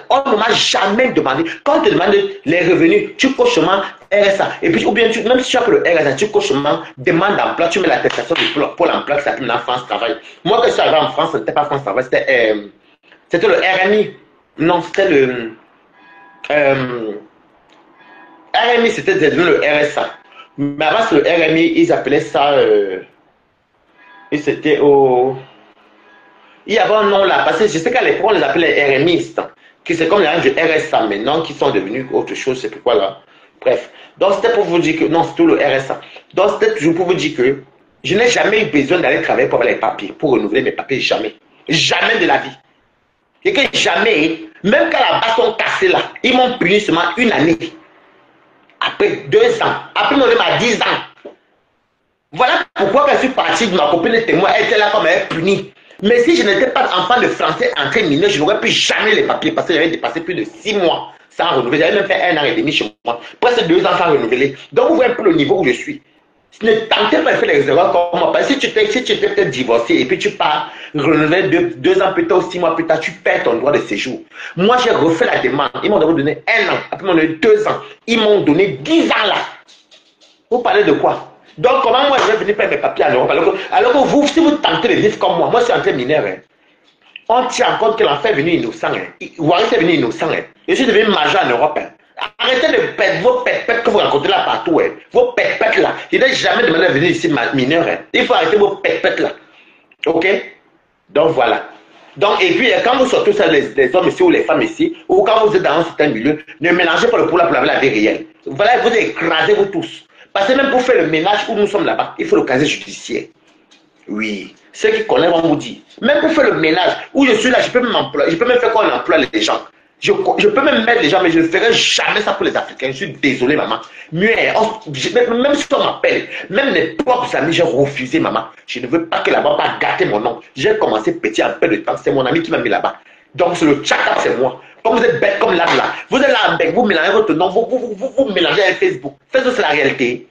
On ne m'a jamais demandé. Quand on te demande les revenus, tu coches seulement RSA. Et puis, ou bien, même si tu as que le RSA, tu coches seulement demande d'emploi, tu mets l'attestation de Pôle emploi qui s'appelle en France Travail. Moi, quand je suis arrivé en France, ce n'était pas France Travail, c'était le RMI. Non, c'était le. RMI, c'était devenu le RSA. Mais avant, le RMI, ils appelaient ça. Et c'était au. Il y avait un nom là, parce que je sais qu'à l'époque, on les appelait les RMistes, qui c'est comme les gens du RSA maintenant, qui sont devenus autre chose, c'est pourquoi là. Bref. Donc, c'était pour vous dire que. Non, c'est tout le RSA. Donc, c'était toujours pour vous dire que je n'ai jamais eu besoin d'aller travailler pour avoir les papiers, pour renouveler mes papiers, jamais. Jamais de la vie. Et que jamais, même quand la base sont cassés là, ils m'ont puni seulement une année. Après 2 ans. Après, on m'a 10 ans. Voilà pourquoi quand je suis parti de ma copine témoin, elle était là comme elle est punie. Mais si je n'étais pas enfant de français entré mineur, je n'aurais plus jamais les papiers parce que j'avais dépassé plus de 6 mois sans renouveler. J'avais même fait 1 an et demi chez moi. Presque 2 ans sans renouveler. Donc vous voyez un peu le niveau où je suis. Ne tentez pas de faire les erreurs comme moi. Parce que si tu étais peut-être divorcé et puis tu pars renouveler 2 ans plus tard ou 6 mois plus tard, tu perds ton droit de séjour. Moi, j'ai refait la demande. Ils m'ont donné 1 an. Après, ils m'ont donné 2 ans. Ils m'ont donné 10 ans là. Vous parlez de quoi? Donc, comment moi je vais venir faire mes papiers en Europe alors que vous, si vous tentez de vivre comme moi je suis entré mineur. Hein. On tient compte que l'enfant est venu innocent. Hein. Waris est venu innocent. Hein. Je suis devenu majeur en Europe. Hein. Arrêtez de perdre vos pètes que vous rencontrez là partout. Hein. Vos pètes là. Il n'est jamais demandé de venir ici mineur. Hein. Il faut arrêter vos pètes là. Ok? Donc voilà. Donc, et puis, quand vous sortez ça, les hommes ici ou les femmes ici, ou quand vous êtes dans un certain milieu, ne mélangez pas le poulet pour la vie réelle. Voilà, vous écrasez vous tous. Parce que même pour faire le ménage où nous sommes là-bas, il faut le casier judiciaire. Oui, ceux qui connaissent vont vous dire. Même pour faire le ménage où je suis là, je peux même faire qu'on emploie les gens. Je peux même mettre les gens, mais je ne ferai jamais ça pour les Africains. Je suis désolé, maman. Même si on m'appelle, même les propres amis, j'ai refusé, maman. Je ne veux pas que là-bas pas gâter mon nom. J'ai commencé petit un peu de temps. C'est mon ami qui m'a mis là-bas. Donc, c'est le tchakap, c'est moi. Comme vous êtes bête comme là, vous êtes là avec vous mélangez votre nom, vous mélangez avec Facebook. Facebook, c'est la réalité.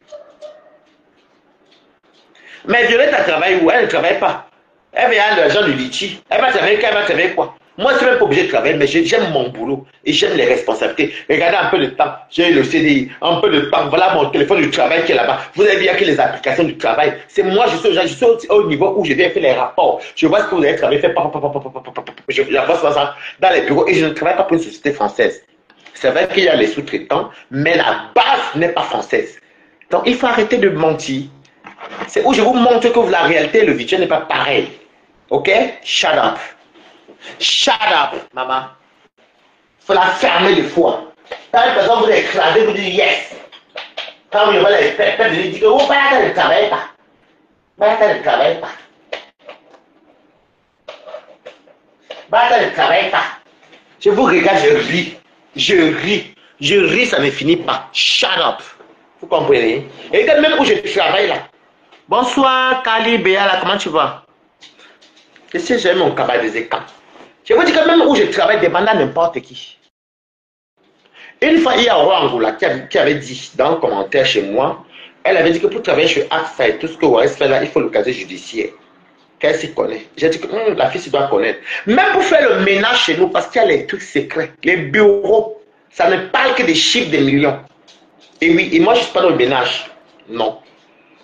Mais Violette, elle travaille où? Elle ne travaille pas. Elle vient de l'argent du litchi. Elle va travailler quand? Elle va travailler quoi? Moi, je ne suis même pas obligé de travailler, mais j'aime mon boulot et j'aime les responsabilités. Regardez un peu de temps. J'ai le CDI, un peu de temps. Voilà mon téléphone du travail qui est là-bas. Vous avez vu qu'il y a les applications du travail. C'est moi, je suis au niveau où je viens faire les rapports. Je vois ce que vous avez travaillé, fait. Je vois ça dans les bureaux et je ne travaille pas pour une société française. C'est vrai qu'il y a les sous-traitants, mais la base n'est pas française. Donc, il faut arrêter de mentir. C'est où je vous montre que la réalité, le virtuel n'est pas pareil. Ok? Shut up. Shut up, maman. Il faut la fermer des fois. Quand une personne vous écrasez, vous dites yes. Quand vous voyez les pètes, vous dites que vous ne travaillez pas. Vous ne travaillez pas. Vous ne travaillez pas. Je vous regarde, je ris. Je ris, ça ne finit pas. Shut up. Vous comprenez? Et quand même où je travaille là. Bonsoir, Kali, Béa, là, comment tu vas? Je sais, j'ai mon cabal des écans. Je vous dis que même où je travaille, demande à n'importe qui. Une fois, il y a Aurore Angoula qui avait dit dans un commentaire chez moi, elle avait dit que pour travailler chez AXA et tout ce que Waris fait là, il faut le casier judiciaire. Qu'elle s'y connaît. J'ai dit que la fille s'y doit connaître. Même pour faire le ménage chez nous, parce qu'il y a les trucs secrets, les bureaux, ça ne parle que des chiffres des millions. Et oui, et moi je ne suis pas dans le ménage. Non.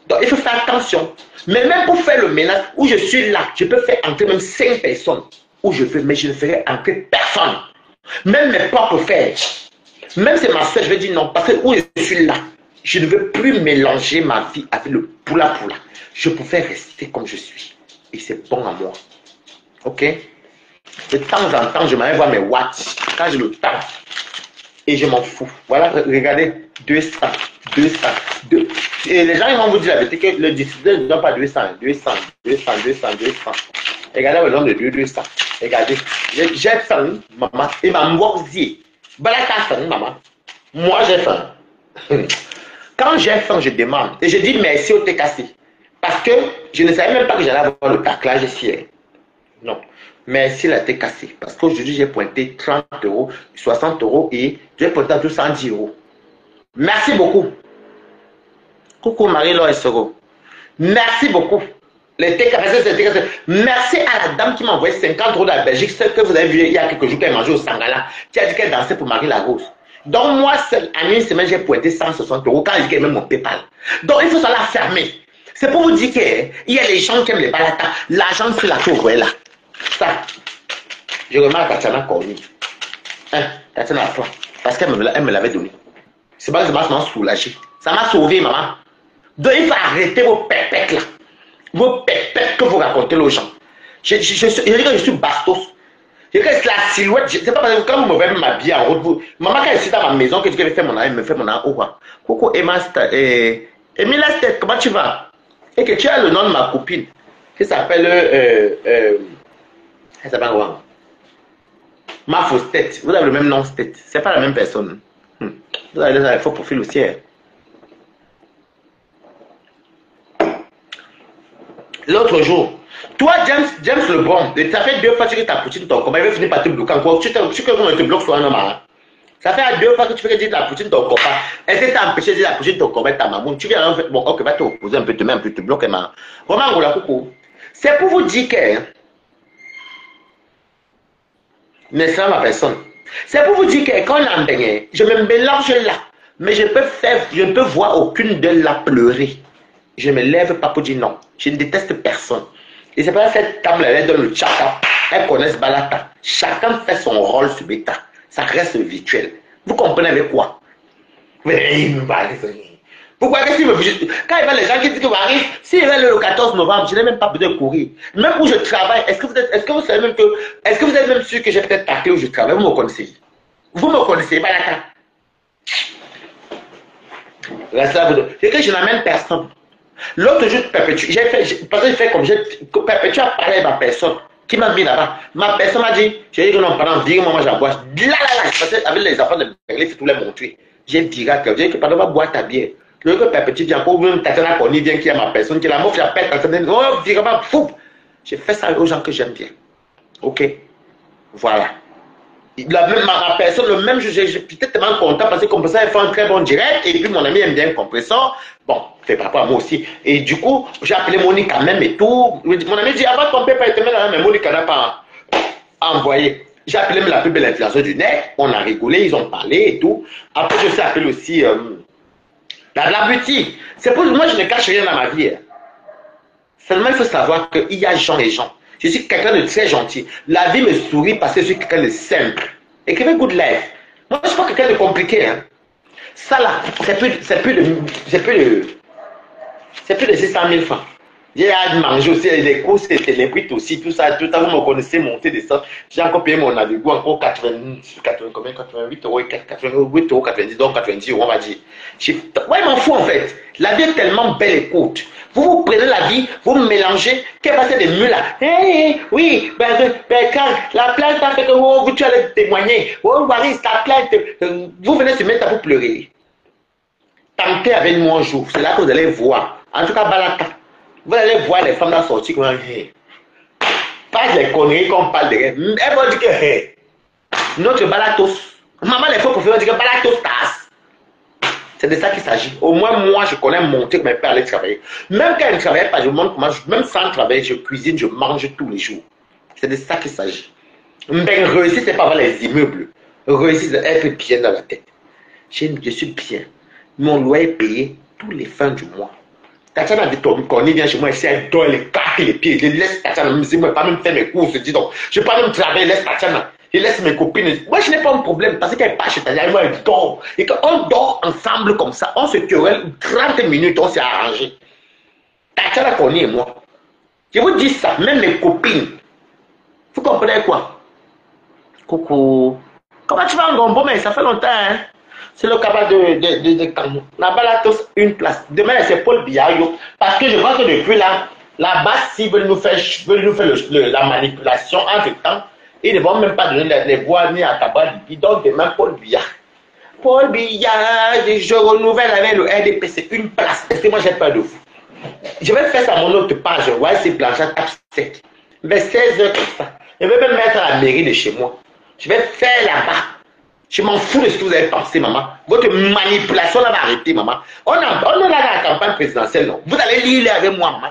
Donc il faut faire attention. Mais même pour faire le ménage, où je suis là, je peux faire entrer même 5 personnes. Où je veux, mais je ne ferai entrer personne. Même mes propres frères. Même c'est ma soeur, je vais dire non. Parce que où je suis là, je ne veux plus mélanger ma vie avec le poula. Je préfère rester comme je suis. Et c'est bon à moi. Ok? De temps en temps, je m'en vais voir mes watts. Quand j'ai le temps. Et je m'en fous. Voilà, regardez. 200. Et les gens ils vont vous dire la vérité que le distributeur ne donne pas 200. Regardez le nombre de 200. Regardez. J'ai faim, maman. Et ma moitié. Voilà ta faim, maman. Moi, j'ai faim. Quand j'ai faim, je demande. Et je dis merci au TKC. Parce que je ne savais même pas que j'allais avoir le taclage ici. Non. Merci la TKC. Parce qu'aujourd'hui, j'ai pointé 30 €, 60 € et j'ai pointé à 210 €. Merci beaucoup. Coucou Marie-Laure Essero. Merci beaucoup. Les TKC. Merci à la dame qui m'a envoyé 50 € de la Belgique, ce que vous avez vu il y a quelques jours qu'elle mangeait au Sangala, qui a dit qu'elle dansait pour Marie Larose. Donc moi, en une semaine, j'ai pointé 160 € quand elle dit qu'elle aime mon PayPal. Donc il faut ça la fermer. C'est pour vous dire qu'il y a les gens qui aiment les balata. L'argent sur la tour, là. Ça, je remarque Tatiana Corny. Tatiana a toi. Parce qu'elle me l'avait donné. C'est pas que ça m'a soulagé. Ça m'a sauvé, maman. Donc il faut arrêter vos pépettes là. Vos pépettes que vous racontez aux gens. Je dis que je suis bastos. Je dis que la silhouette, c'est pas parce que quand vous me voyez m'habiller en route, maman quand elle est dans ma maison, que je fais mon âme, me fait mon âme, oh quoi. Coucou Emma, Emile Estet, comment tu vas? Et que tu as le nom de ma copine, qui s'appelle, elle s'appelle quoi? Ma fausse tête. Vous avez le même nom, tête. C'est pas la même personne. Vous avez un faux profil aussi. L'autre jour, toi, James le bon, ça fait 2 fois que tu as poussé ton combat, il va finir par te bloquer encore. Tu te bloques sur un homme. Ça fait 2 fois que tu fais dire la poutine ton combat. Est-ce que tu as empêché de dire la poutine ton combat, ta maman? Tu viens en fait, bon, ok, va te reposer un peu, te mets un peu, te bloquer, ma. Vraiment, la coucou. C'est pour vous dire que. Mais ça, ma personne. C'est pour vous dire que quand on a baigné, je me mélange là. Mais je ne peux voir aucune d'elles la pleurer. Je me lève pas pour dire non. Je ne déteste personne. Et c'est pas cette table là, elle donne le tchaka. Elle connaît ce balata. Chacun fait son rôle sur bêta. Ça reste virtuel. Vous comprenez avec quoi? Pourquoi qu'est-ce qu'il me quand il y a les gens qui disent que arrive, s'il va le 14 novembre, je n'ai même pas besoin de courir. Même où je travaille, est-ce que vous êtes même sûr que j'ai peut-être taclé où je travaille? Vous me connaissez? Vous me connaissez, balata. Reste là, c'est que je n'amène personne. L'autre jour, Perpétue, parce que j'ai fait comme Perpétue a parlé à ma personne qui m'a mis là-bas. Ma personne m'a dit, j'ai dit que non, pendant 10 moments, j'envoie. Là, parce qu'avec les enfants de Berlin, c'est tout les montrer. J'ai dit que, j'ai dit que pendant ma boîte à bière, le que Perpétue vient encore, même Tatiana Corny vient qui est ma personne, qui est la meuf, j'appelle Tatiana, oh, vraiment fou. J'ai fait ça aux gens que j'aime bien. Ok? Voilà. Ma personne, le même jour, j'étais tellement content parce que comme ça, elle fait un très bon direct. Et puis mon ami aime bien compresseur. Bon, c'est par rapport à moi aussi. Et du coup, j'ai appelé Monique quand même et tout. Mon ami dit, avant ton père, il te met là, mais Monique n'a pas envoyé. J'ai appelé la plus belle influenceuse du net. On a rigolé, ils ont parlé et tout. Après, je suis appelé aussi la boutique. C'est pour moi, je ne cache rien dans ma vie. Seulement, il faut savoir qu'il y a gens et gens. Je suis quelqu'un de très gentil. La vie me sourit parce que je suis quelqu'un de simple. Écrivez good life. Moi, je ne suis pas quelqu'un de compliqué. Hein. Ça là, c'est plus de 600 000 francs. J'ai mangé aussi les courses, les briques aussi, tout ça, vous me connaissez, monter des sortes. J'ai encore payé mon avigo, encore 88 €, 88 €, 90, donc 90 €, on va dire. Ouais, m'en fous en fait. La vie est tellement belle et courte. Vous prenez la vie, vous mélangez, qu'est-ce que c'est des mules là? Hey, oui, quand la plainte a fait que vous allez témoigner, Waris, ta plainte, vous venez se mettre à vous pleurer. Tentez avec moi un jour, c'est là que vous allez voir. En tout cas, Balata, vous allez voir les femmes là sortir comme hey. Pas les conneries qu'on parle de elles. Elles vont dire que hey, notre Balatos, maman les faux professeurs dire que Balatos tasse. C'est de ça qu'il s'agit. Au moins, moi, je connais monter que mes pères allaient travailler. Même quand ils ne travaillaient pas, je montre comment, même sans travailler, je cuisine, je mange tous les jours. C'est de ça qu'il s'agit. Mais réussir, c'est pas avoir les immeubles. Réussir, c'est être bien dans la tête. Je suis bien. Mon loyer est payé tous les fins du mois. Tatiana dit qu'on y vient chez moi, elle donne les cartes et les pieds. Je laisse Tatiana, je ne vais pas même faire mes courses. Dis donc, je ne vais pas même travailler, laisse Tatiana. Je laisse mes copines. Moi, je n'ai pas un problème parce qu'elle passe chez Tatiana, moi, elle dort. Et quand on dort ensemble comme ça, on se querelle 30 minutes, on s'est arrangé. Tatiana connaît moi. Je vous dis ça, même mes copines. Vous comprenez quoi? Coucou. Comment tu vas en Gombo, mais ça fait longtemps, hein? C'est le cabal de Cameroun. Là-bas, là, tous une place. Demain, c'est Paul Biayo. Parce que je vois que depuis là, là-bas, s'ils veulent nous faire la manipulation entre temps, ils ne vont même pas donner les voix ni à Tabac. Donc, demain, Paul Biya. Paul Biya, je renouvelle avec le RDPC une place. Parce que moi, j'ai peur de vous. Je vais faire ça à mon autre page. Ouais, c'est Blanchard tape 7. Vers 16 h comme ça. Je vais même mettre à la mairie de chez moi. Je vais faire là-bas. Je m'en fous de ce que vous avez pensé, maman. Votre manipulation là va arrêter, maman. On est là dans la campagne présidentielle, non. Vous allez lire avec moi, maman.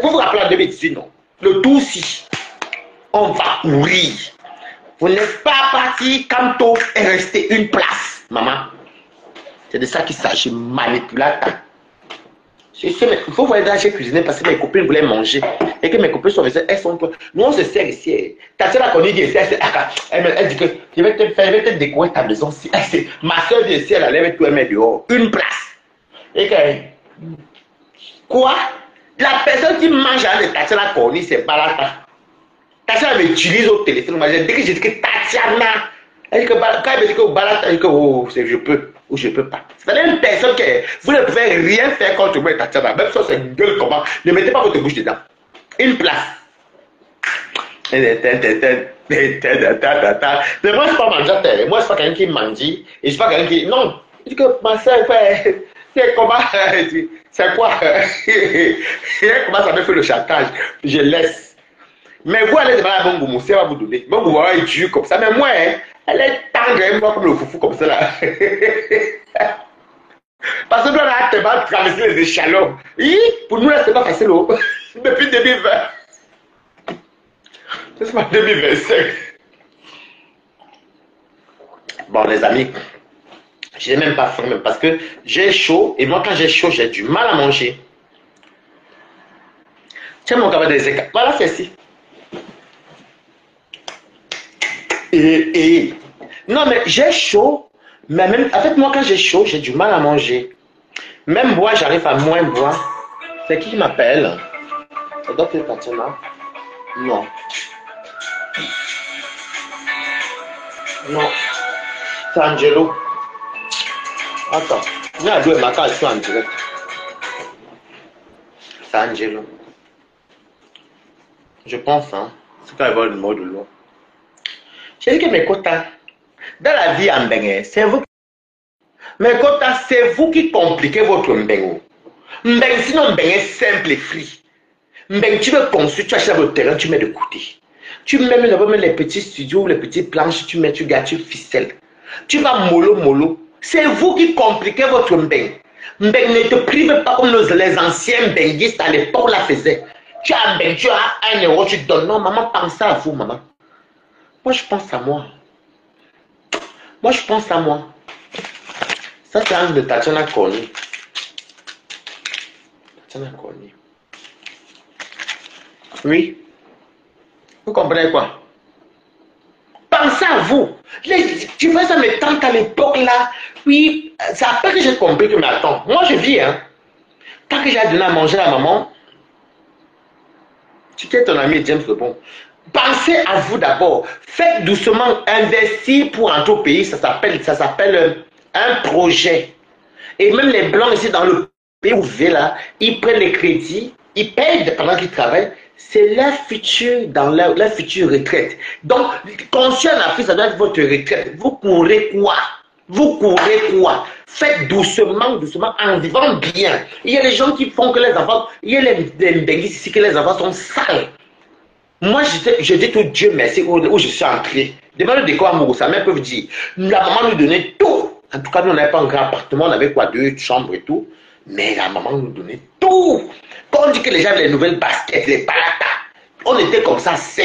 Vous vous rappelez en 2018, non. Le tout si. On va courir. Vous n'êtes pas parti quand tôt est resté une place, maman. C'est de ça qu'il s'agit, manipulateur. Il faut voir là, j'ai cuisiné parce que mes copines voulaient manger. Et que mes copines sont restées, elles sont... Nous, on se sert ici. Ta soeur a connu ici, elle dit que je vais te décorer ta maison. Ma soeur dit ici, elle allait tout aimer dehors. Une place. Et que... Quoi? La personne qui mange à ta soeur a connu, c'est Balata. Ta soeur m'utilise au téléphone. Dès que j'ai dit que Tatiana... Elle dit que quand elle me dit que Balata, elle dit que oh, je peux. Ou je ne peux pas. C'est une personne que vous ne pouvez rien faire contre moi, Tatiana. Même si c'est une gueule comment. Ne mettez pas votre bouche dedans. Une place. Mais moi, je ne suis pas mangeateur. Moi, je ne suis pas quelqu'un qui mange. Et je ne suis pas quelqu'un qui. Non. Je dis que ma soeur, c'est comment. C'est quoi. Elle commence à me faire le chantage. Je laisse. Mais vous allez demander à mon goumou, c'est va vous donner. Mon goumou va être dur comme ça. Mais moi, elle est tendre, moi, comme le foufou comme ça là. Parce que nous, on a tellement traversé les échelons. Pour nous, là, c'est pas facile. Depuis 2020. C'est pas 2025. Bon, les amis, je n'ai même pas faim, même parce que j'ai chaud. Et moi, quand j'ai chaud, j'ai du mal à manger. Tiens, mon cabane des écarts. Voilà, c'est ici. Non, mais j'ai chaud. Mais même, en fait, moi, quand j'ai chaud, j'ai du mal à manger. Même boire, j'arrive à moins boire. C'est qui m'appelle? Ça doit être Tatiana. Non. Non. C'est Angelo. Attends. Il y a deux matins, je suis en direct. C'est Angelo. Je pense, hein. C'est quand il va le mot de l'eau. J'ai dit que mes quotas, dans la vie en Bénin, c'est vous. Mes quotas, c'est vous qui compliquez votre Mbéngo. Mbéng, sinon Mbéng est simple et free. Mbéng, tu veux construire, tu achètes le terrain, tu mets de côté. Tu mets les petits studios, les petites planches, tu mets, tu gardes, tu ficelles. Tu vas mollo. C'est vous qui compliquez votre Mbéng. Mbéng ne te prive pas comme les anciens mbénguistes à l'époque la faisaient. Tu as Mbéng, tu as 1 euro, tu donnes. Non, maman, pense à vous, maman. Moi, je pense à moi. Moi, je pense à moi. Ça, c'est un de Tatiana Koni. Tatiana Koni. Oui. Vous comprenez quoi? Pensez à vous. Tu vois, ça me tente à l'époque là. Oui, c'est après que j'ai compris que, mais attends, moi je vis, hein. Tant que j'ai donné à manger à maman, tu es ton ami James Lebon. Pensez à vous d'abord. Faites doucement, investir pour un autre pays, ça s'appelle un projet. Et même les blancs ici dans le pays où vous vivez là, ils prennent les crédits, ils payent pendant qu'ils travaillent. C'est leur futur dans leur future retraite. Donc, conscient en Afrique, ça doit être votre retraite. Vous courez quoi? Vous courez quoi? Faites doucement, en vivant bien. Il y a des gens qui font que les enfants, il y a les béguistes ici que les enfants sont sales. Moi, je dis tout Dieu merci où je suis entré. Demandez de quoi à Mourou, sa mère peut dire. La maman nous donnait tout. En tout cas, nous n'avons pas un grand appartement, on avait quoi, 2 chambres et tout. Mais la maman nous donnait tout. Quand on dit que les gens avaient les nouvelles baskets, les palatas, on était comme ça, 5.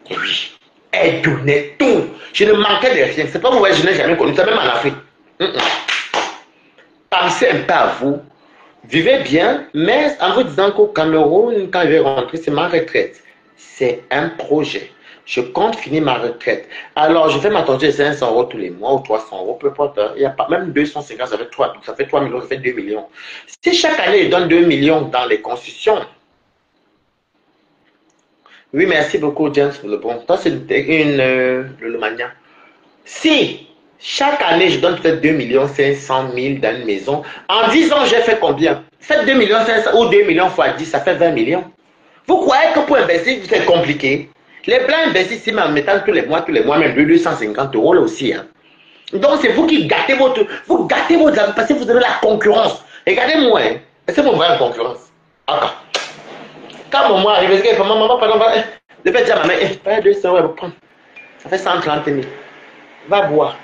Et oui, elle donnait tout. Je ne manquais de rien. C'est pas vous, je n'ai jamais connu ça, même en Afrique. Pensez un peu à vous. Vivez bien, mais en vous disant qu'au Cameroun, quand je vais rentrer, c'est ma retraite. C'est un projet. Je compte finir ma retraite. Alors, je fais ma tentée de 500 € tous les mois ou 300 €, peu importe. Il n'y a pas, même 250, ça fait 3 millions, ça fait 2 millions. Si chaque année, je donne 2 millions dans les constructions. Oui, merci beaucoup, James, pour le bon. Ça, c'est le Lomania. Si chaque année, je donne peut-être 2 500 000 dans une maison, en 10 ans, j'ai fait combien? Faites 2 500 000 ou 2 millions fois 10, ça fait 20 millions. Vous croyez que pour investir, c'est compliqué? Les blancs investissent ici, mais en mettant tous les mois, même 250 € là aussi. Hein. Donc, c'est vous qui gâtez votre... Vous gâtez votre... Parce que vous avez la concurrence. Regardez-moi, hein. Est-ce que vous voyez la concurrence? Encore. Quand maman arrive, est-ce que maman, pardon, je vais dire à ma mère, 200 € pour prendre. Ça fait 130 000. Va boire.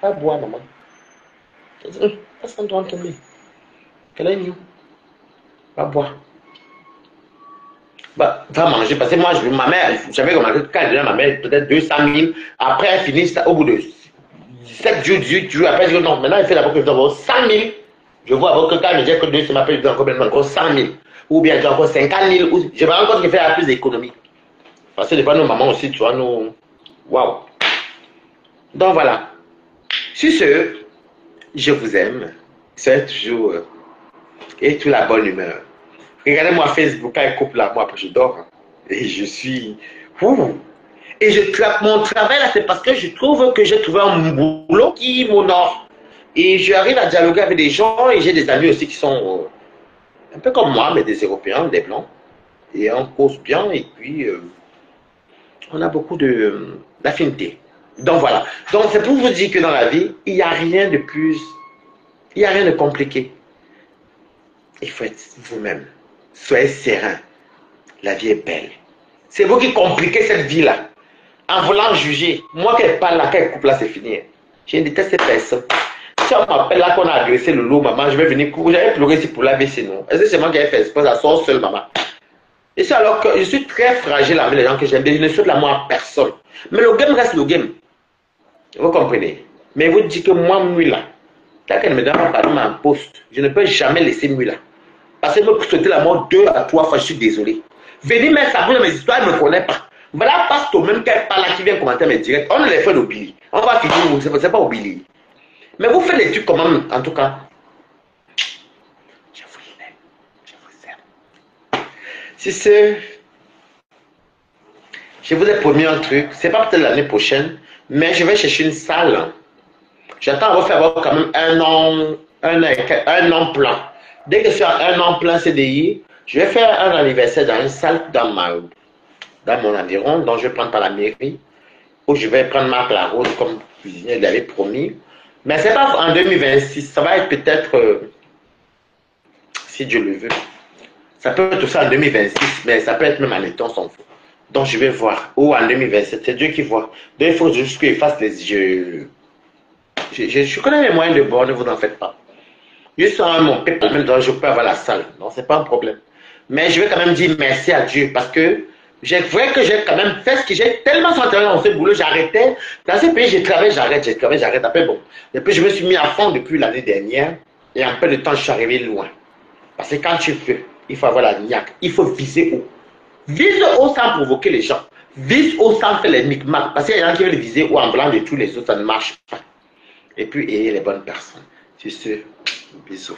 Va boire, maman. That's not one to me. Quelle est nous? Va boire. Bah, va manger. Parce que moi, ma mère, j'avais remarqué que quand elle donnait à ma mère peut-être 200 000, après elle finit ça au bout de 7 jours, 18 jours, après elle dit non, maintenant elle fait d'abord que je dois avoir 100 000. Je vois avoir que quand elle me dit que 2 semaines après, je dois encore 100 000. Ou bien j'ai encore 50 000. Ou... Je me rends compte qu'il fait plus d'économie. Parce que des fois, nos mamans aussi, tu vois, nous. Waouh! Donc voilà. Sur ce, je vous aime. C'est toujours. Et toute la bonne humeur. Regardez-moi Facebook, quand elle coupe là, moi, après je dors. Et je suis. Ouh. Et mon travail là, c'est parce que je trouve que j'ai trouvé un boulot qui m'honore. Et j'arrive à dialoguer avec des gens et j'ai des amis aussi qui sont un peu comme moi, mais des Européens, des Blancs. Et on cause bien et puis on a beaucoup d'affinités. Donc voilà. Donc c'est pour vous dire que dans la vie, il n'y a rien de plus, il n'y a rien de compliqué. Il faut être vous-même. Soyez serein. La vie est belle. C'est vous qui compliquez cette vie-là. En voulant juger. Moi qui parle là, quand elle coupe là, c'est fini. Je ne déteste ces personnes. Si on m'appelle là qu'on a agressé le loup, maman, je vais venir courir. J'avais pleuré ici pour la baisser, non. Est-ce que c'est moi qui ai fait ça? Ça sort seul, maman. Et c'est alors que je suis très fragile avec les gens que j'aime. Je ne souhaite l'amour à personne. Mais le game reste le game. Vous comprenez? Mais vous dites que moi, là, quand elle me donne un pardon à un poste, je ne peux jamais laisser là. Parce qu'elle me souhaiter la mort 2 à 3 fois, je suis désolé. Venez mettre sa bouche dans mes histoires, elle ne me connaît pas. Voilà, parce que même qu'elle parle là, qui vient commenter mes directs, on ne les fait d'Obili. On va finir, c'est pas Obili. Mais vous faites les trucs comment, en tout cas. Je vous aime. Je vous aime. Si c'est. Je vous ai promis un truc, c'est pas peut-être l'année prochaine, mais je vais chercher une salle. J'attends à refaire quand même un an plein. Dès que c'est un an plein CDI, je vais faire un anniversaire dans une salle dans mon environ, dont je vais prendre par la mairie, où je vais prendre Marc Larose comme cuisinier, il avait promis. Mais c'est pas en 2026, ça va être peut-être, si Dieu le veut. Ça peut être tout ça en 2026, mais ça peut être même en étant sans fou. Donc je vais voir, ou en 2027, c'est Dieu qui voit. Donc il faut juste qu'il fasse les yeux. Je connais les moyens de bord, ne vous en faites pas. Juste en mon PayPal, même donc je peux avoir la salle. Non, c'est pas un problème. Mais je vais quand même dire merci à Dieu parce que j'ai vrai que j'ai quand même fait ce que j'ai tellement senti dans ce boulot, j'arrêtais. Dans ce pays, je travaille, j'arrête. Après, bon. Et puis je me suis mis à fond depuis l'année dernière. Et en peu de temps, je suis arrivé loin. Parce que quand tu peux, il faut avoir la niaque. Il faut viser haut. Vise haut sans provoquer les gens. Vise haut sans faire les micmacs. Parce qu'il y a des gens qui veulent viser haut en blanc de tous les autres, ça ne marche pas. Et puis, ayez les bonnes personnes. Sur ce, bisous.